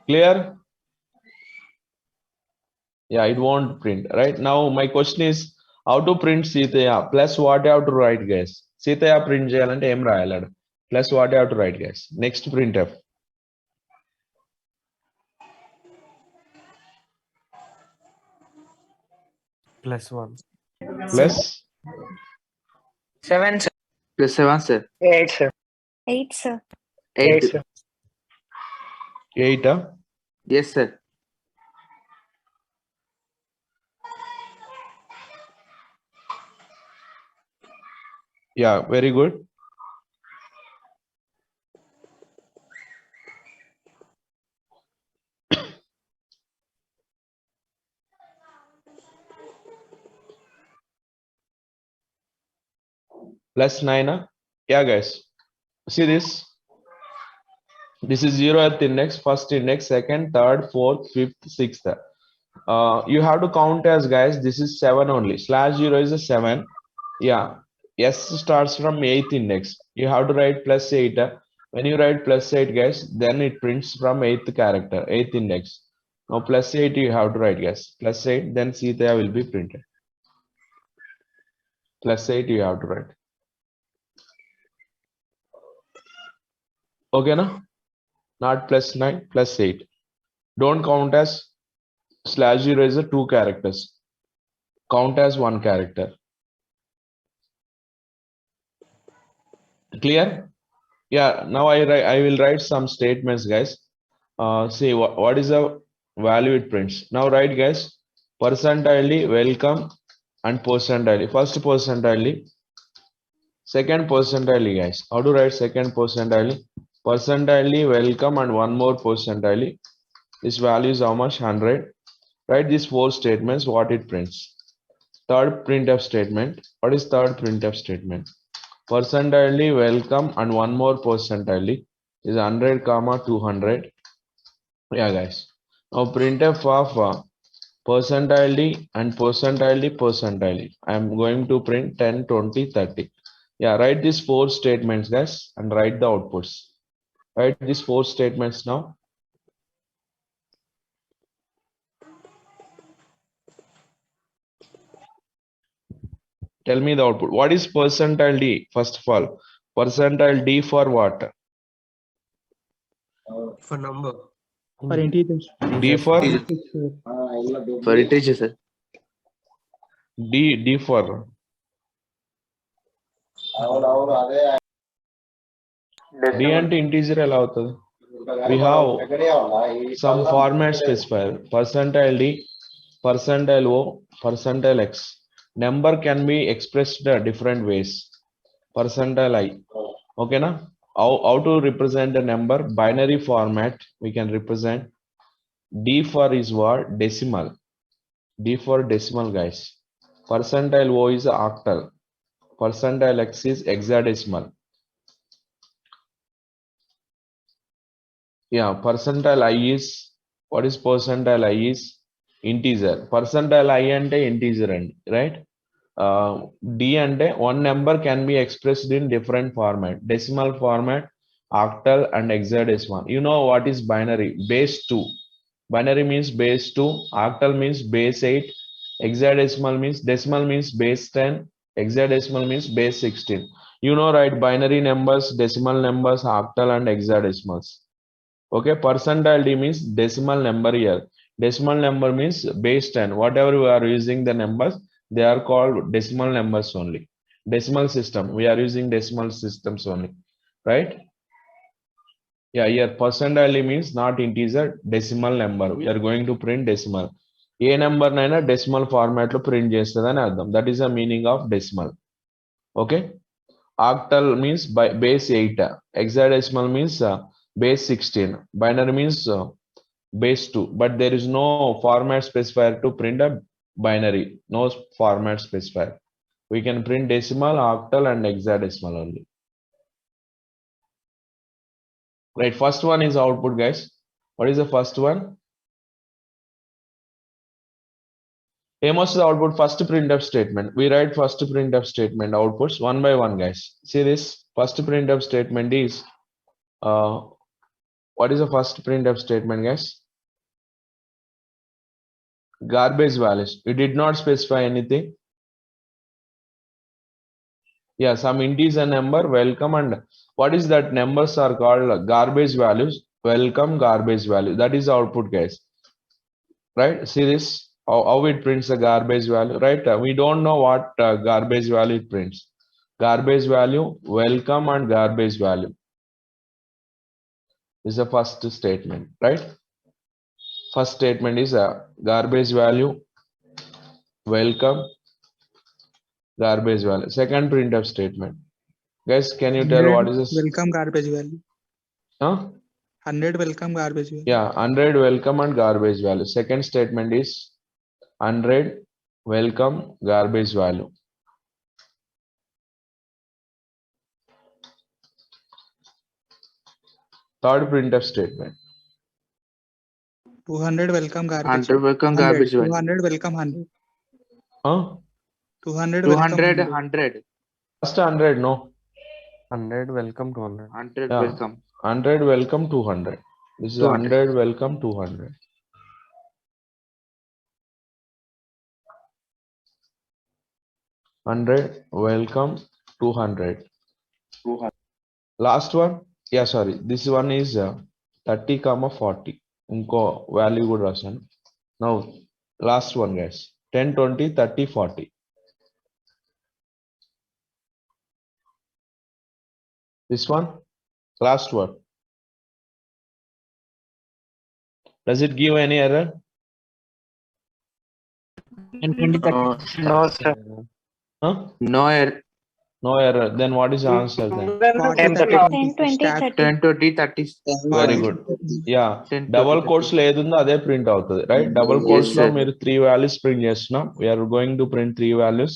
Clear? Yeah, it won't print. Right now my question is how to print Sitaya, plus what you have to write guys? Sitaya print చేయాలంటే ఏం రాయాలి? Plus what you have to write guys? Next printf. +1. Plus 7 sir. +7 sir. 8 sir. 8 sir. 8 sir. 8 Yes sir. Yeah, very good. +9 yeah guys, see this is 0th index, first index, second, third, fourth, fifth, sixth. You have to count as guys, this is 7 only. /0 is a 7. Yeah, S starts from 8th index. You have to write +8. When you write +8 guys, then it prints from 8th character, 8th index. Now +8 you have to write guys, +8, then Sitaya will be printed. +8 you have to write. Okay na? Not +9, +8. Don't count as /0 is a 2 characters. Count as 1 character. Clear? Yeah, now I will write some statements guys. See what is the value it prints. Now write guys, %, welcome and %. First %, second %, guys. How to write second %? %, welcome and one more %. This value is how much? 100. Write these 4 statements, what it prints. Third printf statement. What is third printf statement? %, welcome and one more %, is 100, 200. Yeah guys. Now printf of %, and %, I am going to print 10, 20, 30. Yeah, write these 4 statements guys and write the outputs. Write these 4 statements now. Tell me the output. What is %d? First of all, %d for what? For number. For integers. D for For integer sir. D for D అంటే integer ఎలా అవుతుంది? We have some format specifier, %d, %o, %x. Number can be expressed different ways. %i. Okay na? How to represent a number? Binary format we can represent. D for is what? Decimal. D for decimal guys. %o is octal. %x is hexadecimal. Yeah, %i is, what is %i is? Integer. %i ante integer and right? D ante one number can be expressed in different format: decimal format, octal and hexadecimal. You know what is binary? Base 2. Binary means base 2, octal means base 8, hexadecimal means, decimal means base 10, hexadecimal means base 16. You know, right? Binary numbers, decimal numbers, octal and hexadecimals. Okay, percentile D means decimal number here. Decimal number means base 10. Whatever we are using the numbers, they are called decimal numbers only. Decimal system, we are using decimal systems only, right? Yeah, here percentile means not integer, decimal number. We are going to print decimal. A number naina decimal format lo print chestadani ardham. That is the meaning of decimal. Okay. Octal means by base 8. Hexadecimal means base 16. Binary means base 2. But there is no format specifier to print a binary. No format specifier. We can print decimal, octal and hexadecimal only. Right, first one is output, guys. What is the first one? Amos the output first printf statement. We write first printf statement outputs one by one, guys. See this first printf statement is what is the first printf statement, guys? Garbage values. We did not specify anything. Yeah, some integer number, welcome, and what is that? Numbers are called garbage values. Welcome garbage value. That is the output, guys. Right? See this. How it prints a garbage value, right? We don't know what garbage value it prints. Garbage value, welcome, and garbage value is the first statement, right? First statement is a garbage value, welcome, garbage value. Second printf statement. Guys, can you tell what is this? Welcome garbage value. Huh? 100 welcome garbage value. Yeah, 100 welcome and garbage value. Second statement is 100 welcome garbage value. Third printf statement. 200 welcome garbage. 100 welcome garbage value. 200 welcome 100. Huh? 200 200 welcome 100. First 100, no. 100 welcome to 100. 100 Yeah. welcome. 100 welcome 200. This is 200. 100 welcome 200. Welcome 200. Last one. Yeah, sorry. This one is 30 comma 40. Unko value good rasan. Now last one, guys. 10 20 30 40. This one, last one. Does it give any error? 10, 20, 30. No, sir. Huh? No error. No error. Then what is the answer then? 10, 30. 10, 20, 30. 10 20 30. Very good. Yeah. 10 Double 20, quotes లో ఏదుందో అదే print అవుతుంది, right? Double quotes లో sir. మీరు 3 values print చేస్తున్నాం. We are going to print 3 values.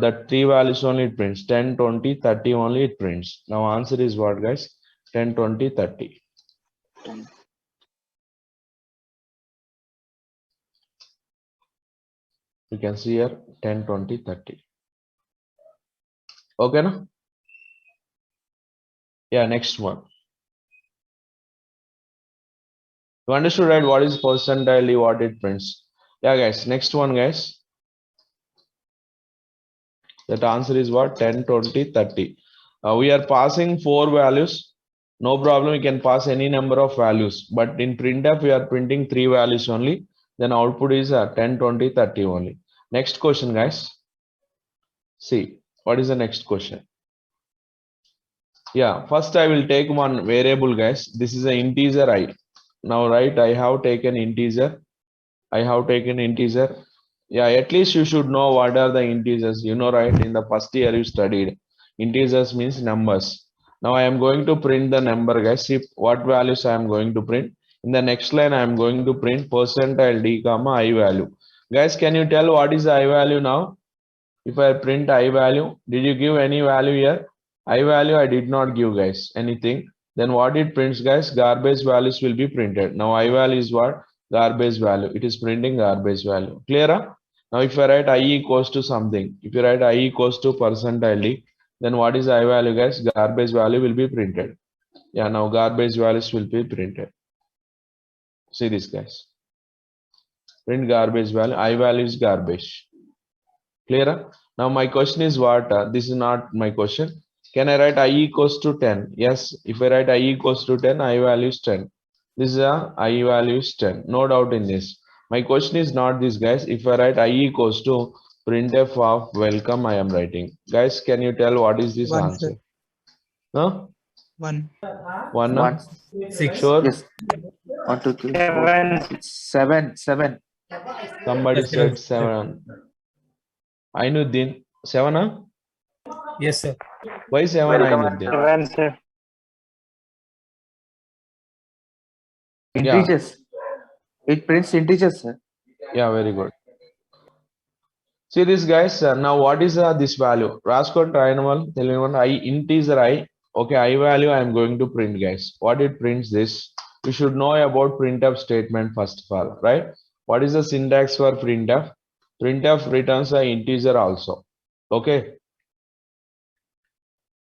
That 3 values only it prints. 10 20 30 only it prints. Now answer is what, guys? 10 20 30. You can see here 10 20 30. Okay, na? Yeah, next one. You understood, right? What is percentile, what it prints? Yeah, guys. Next one, guys. That answer is what? 10 20 30. We are passing 4 values. No problem. We can pass any number of values. But in printf, we are printing 3 values only. Then output is 10 20 30 only. Next question, guys. See, what is the next question? Yeah, first I will take one variable, guys. This is an integer I. Now, right, I have taken integer. Yeah, at least you should know what are the integers. You know, right, in the first year you studied. Integers means numbers. Now I am going to print the number, guys. See what values I am going to print. In the next line, I am going to print percentile d comma I value. Guys, can you tell what is the I value now? If I print I value, did you give any value here? I value I did not give, guys, anything. Then what it prints, guys? Garbage values will be printed. Now I value is what? Garbage value. It is printing garbage value. Clear? Now if I write I equals to something, if you write I equals to percentile d, then what is I value, guys? Garbage value will be printed. Yeah, now garbage values will be printed. See this, guys. Print garbage value. I value is garbage. Clear? Now my question is what? This is not my question. Can I write I equals to 10? Yes, if I write I equals to 10, I value is 10. This is a I value is 10. No doubt in this. My question is not this, guys. If I write I equals to printf of welcome, I am writing. Guys, can you tell what is this 1, answer? sir. No? 1. 1? One. Sure? Yes. 1, 2, 3, 4, 6, 7. 7. Somebody said 7. Ainuddin. 7? Huh? Yes, sir. Why 7, Welcome, Ainuddin? everyone, sir. Yeah. Integers. It prints integers, sir. Yeah, very good. See this, guys. Now what is this value? Raskon triangle, anyone? I integer I. Okay, I value I am going to print, guys. What it prints this? You should know about printf statement first of all, right? What is the syntax for printf? Printf returns an integer also. Okay.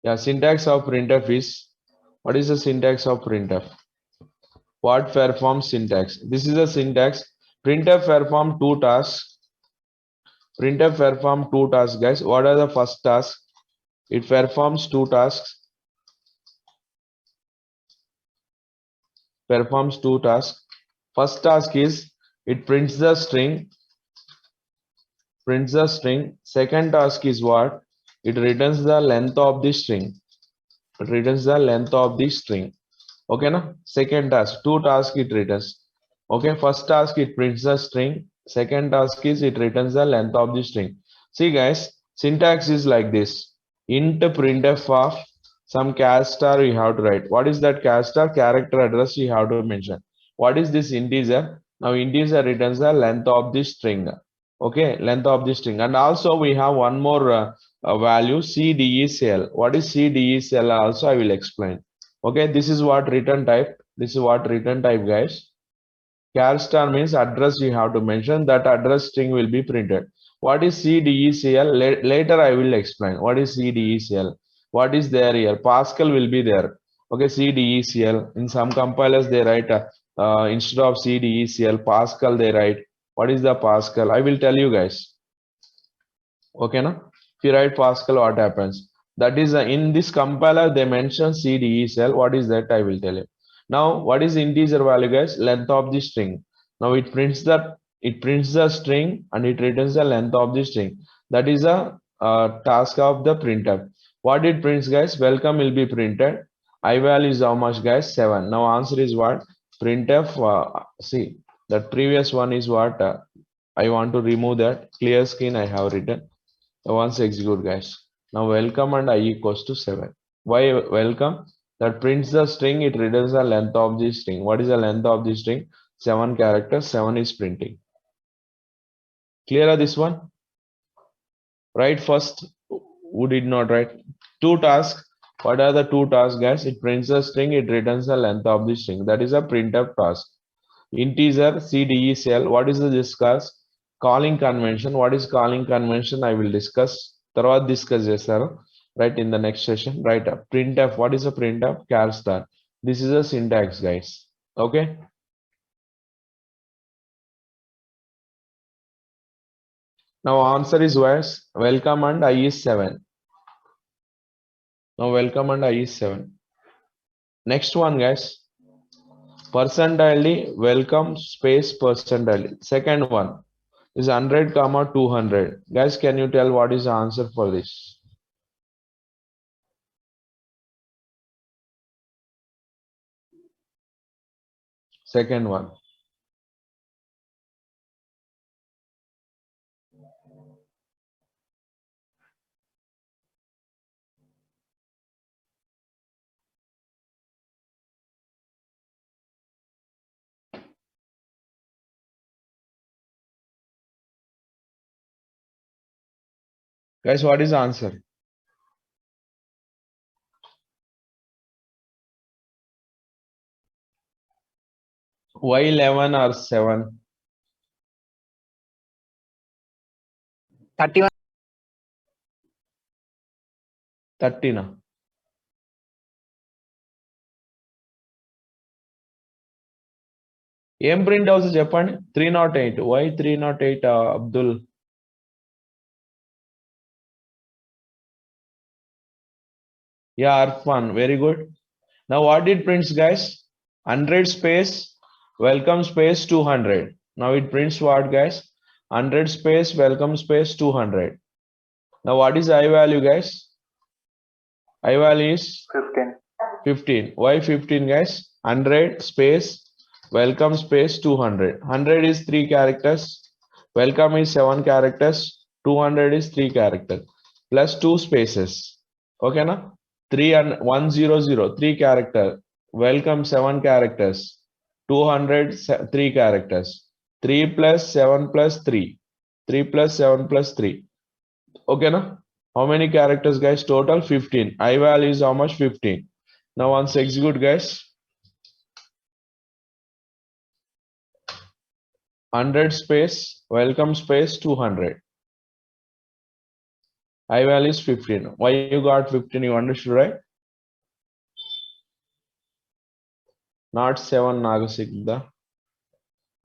Yeah, syntax of printf is, what is the syntax of printf? What performs syntax? This is a syntax. Printf perform two tasks. Printf perform two tasks, guys. What are the first tasks? It performs two tasks. Performs two tasks. First task is it prints the string. Prints the string. Second task is what? It returns the length of the string. It returns the length of the string. Okay, na? Second task. Two tasks it returns. Okay, first task it prints the string. Second task is it returns the length of the string. See, guys, syntax is like this. Int printf of some char star you have to write. What is that char star? Character address you have to mention. What is this integer? Now integer returns the length of the string. Okay, length of the string. And also we have one more value, cdecl. What is cdecl also I will explain. Okay, this is what return type. This is what return type, guys. Char star means address you have to mention. That address string will be printed. What is cdecl? Later I will explain. What is cdecl? What is there here? Pascal will be there. Okay, cdecl. In some compilers they write instead of cdecl, Pascal they write. What is the Pascal? I will tell you guys. Okay, na? If you write Pascal, what happens? That is in this compiler they mention cdecl. What is that? I will tell you. Now, what is integer value, guys? Length of the string. Now it prints the string and it returns the length of the string. That is a task of the printf. What it prints, guys? Welcome will be printed. I value is how much, guys? 7. Now answer is what? Printf. See, that previous one is what? I want to remove that. Clear screen I have written. Once execute, guys. Now welcome and I equals to 7. Why welcome? That prints the string, it returns the length of the string. What is the length of the string? 7 characters, 7 is printing. Clear this one? Write first. Who did not write? Two tasks. What are the two tasks, guys? It prints the string, it returns the length of the string. That is a printf task. Integer, cdecl. What is the discuss? Calling convention. What is calling convention? I will discuss. Tarvata discuss చేస్తారు. Right, in the next session. Right, printf. What is a printf? Char star. This is a syntax, guys. Okay. Now answer is was welcome and I is 7. Now welcome and I is 7. Next one, guys. Percentile welcome space percentile. Second one is 100 comma 200. Guys, can you tell what is the answer for this? Second one. Guys, what is the answer? Why 11 or 7? 31. 30 na? ఏం print అవుతుంది చెప్పండి? 308. Why 308, Abdul? Yeah, Arfan, very good. Now what it prints, guys? 100 space, welcome space 200. Now it prints what, guys? 100 space, welcome space 200. Now what is I value, guys? I value is 15. Why 15, guys? 100 space, welcome space 200. 100 is 3 characters, welcome is 7 characters, 200 is 3 characters, plus 2 spaces. Okay, na? 3 and 100, 3 character, welcome 7 characters, 200, 3 characters, 3 plus 7 plus 3, 3 plus 7 plus 3. Okay, na? How many characters, guys? Total 15. I value is how much? 15. Now once execute, guys. 100 space, welcome space 200. I value is 15. Why you got 15? You understood, right? Not 7, Nagasikda.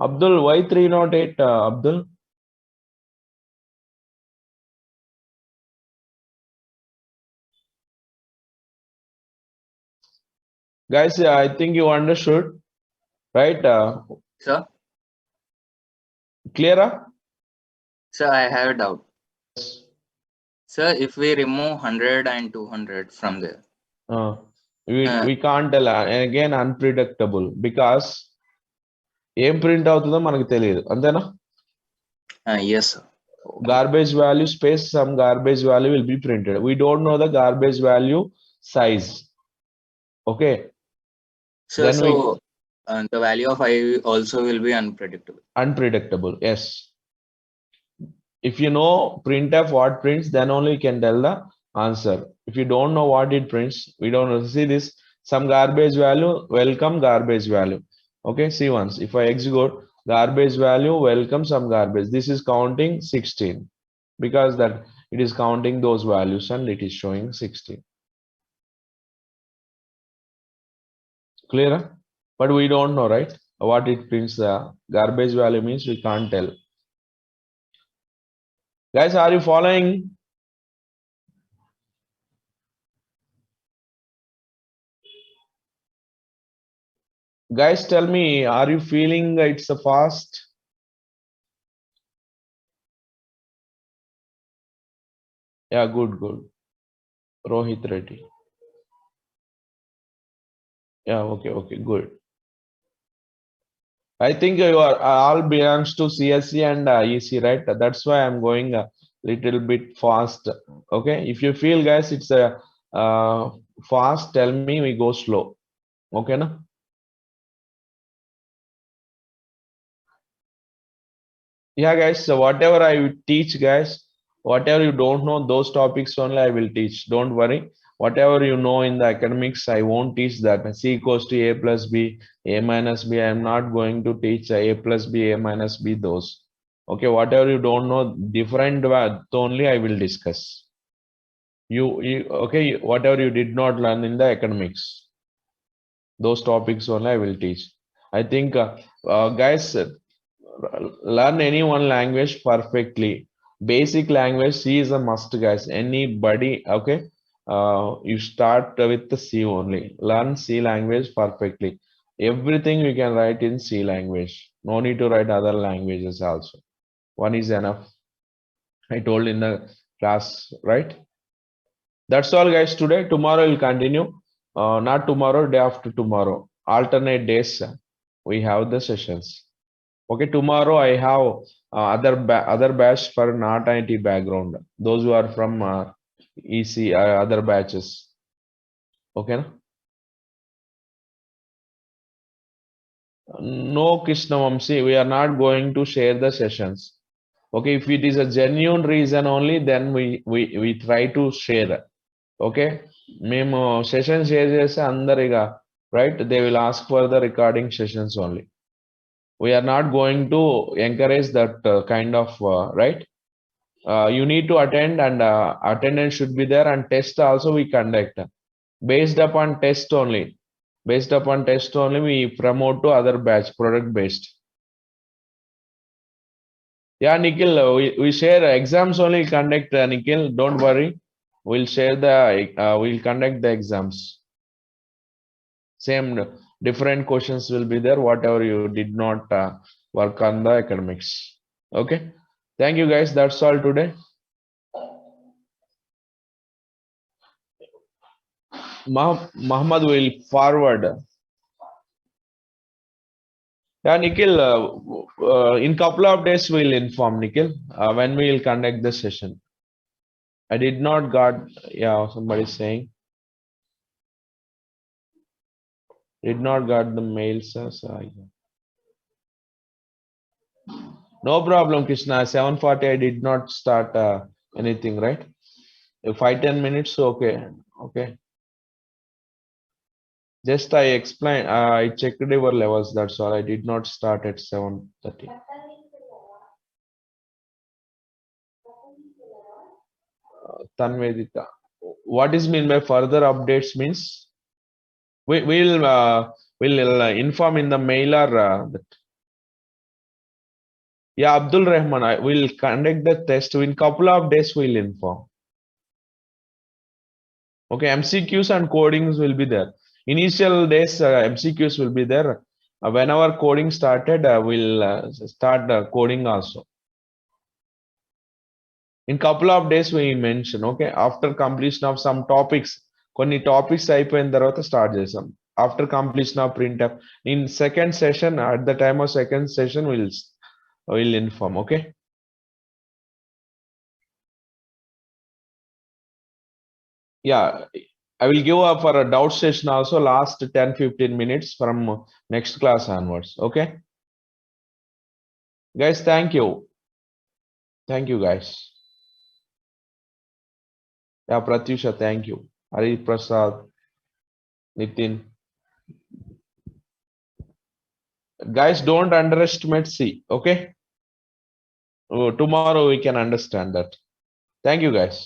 Abdul, why 3 not 8, Abdul? Guys, I think you understood, right? Sir, Clear? sir, I have a doubt. Sir, if we remove 100 and 200 from there, We can't tell. And again, unpredictable because ఏం print అవుతుందో మనకు తెలియదు అంతేనా? yes, sir. Garbage value space, some garbage value will be printed. We don't know the garbage value size. Okay. Sir, Then so the value of I also will be unpredictable. Unpredictable, yes. If you know printf what prints, then only you can tell the answer. If you don't know what it prints, we don't know. See this, some garbage value, welcome garbage value. Okay, see once. If I execute garbage value, welcome some garbage. This is counting 16 because that it is counting those values and it is showing 16. Clear? But we don't know, right? What it prints. The garbage value means we can't tell. Guys, are you following? Guys, tell me, are you feeling it's a fast? Yeah, good. Rohit Reddy. Yeah, okay, good. I think you are all belongs to CSC and EC, right? That's why I'm going a little bit fast. Okay, if you feel, guys, it's a fast, tell me, we go slow. Okay, na? Yeah, guys, so whatever I teach, guys, whatever you don't know, those topics only I will teach. Don't worry. Whatever you know in the academics, I won't teach that. C equals to A plus B, A minus B. I am not going to teach A plus B, A minus B, those. Okay, whatever you don't know, different only I will discuss. Okay, whatever you did not learn in the academics, those topics only I will teach. I think, guys, learn any one language perfectly. Basic language, C is a must, guys. Anybody, okay? You start with the C only. Learn C language perfectly. Everything you can write in C language. No need to write other languages also. One is enough. I told in the class, right? That's all, guys, today. Tomorrow we'll continue. Not tomorrow, day after tomorrow. Alternate days, we have the sessions. Okay, tomorrow I have other batch for not IT background. Those who are from EC, other batches. Okay, na? No, Krishna Vamsi, we are not going to share the sessions. Okay, if it is a genuine reason only, then we try to share. Okay, మేము session share చేస్తే అందరిగా, right? They will ask for the recording sessions only. We are not going to encourage that kind of, right? You need to attend and attendance should be there, and test also we conduct. Based upon test only. Based upon test only, we promote to other batch, product based. Yeah, Nikhil, we share exams only conduct, Nikhil, don't worry. We'll share we'll conduct the exams. Same different questions will be there, whatever you did not work on the academics. Okay. Thank you guys. That's all today. Muhammad will forward. Yeah, Nikhil, in couple of days we'll inform Nikhil when we will conduct the session. I did not got, yeah, somebody saying. Did not got the mail, sir. No problem, Krishna. 7:40. I did not start anything, right? 5-10 minutes, okay. Okay. Just I explained. I checked your levels. That's all. I did not start at 7:30. Tanvedita. What is mean by further updates means? We'll inform in the mailer. Yeah, Abdul Rahman, I will conduct the test in couple of days. We'll inform. Okay, MCQs and codings will be there. Initial days MCQs will be there. Whenever coding started, we'll start coding also. In couple of days we mention. Okay, after completion of some topics, కొన్ని topics అయిపోయిన తర్వాత start చేసాం. After completion of printf, in second session, at the time of second session, we'll inform. Okay. Yeah, I will give up for a doubt session also, last 10-15 minutes from next class onwards. Okay, guys, thank you. Thank you, guys. Yeah, Pratyusha, thank you. Hari Prasad, Nitin. Guys, don't underestimate C. Okay. Oh, tomorrow we can understand that. Thank you, guys.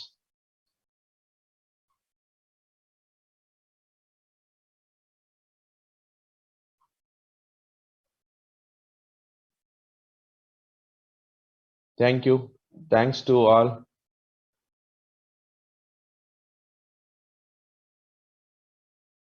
Thank you. Thanks to all.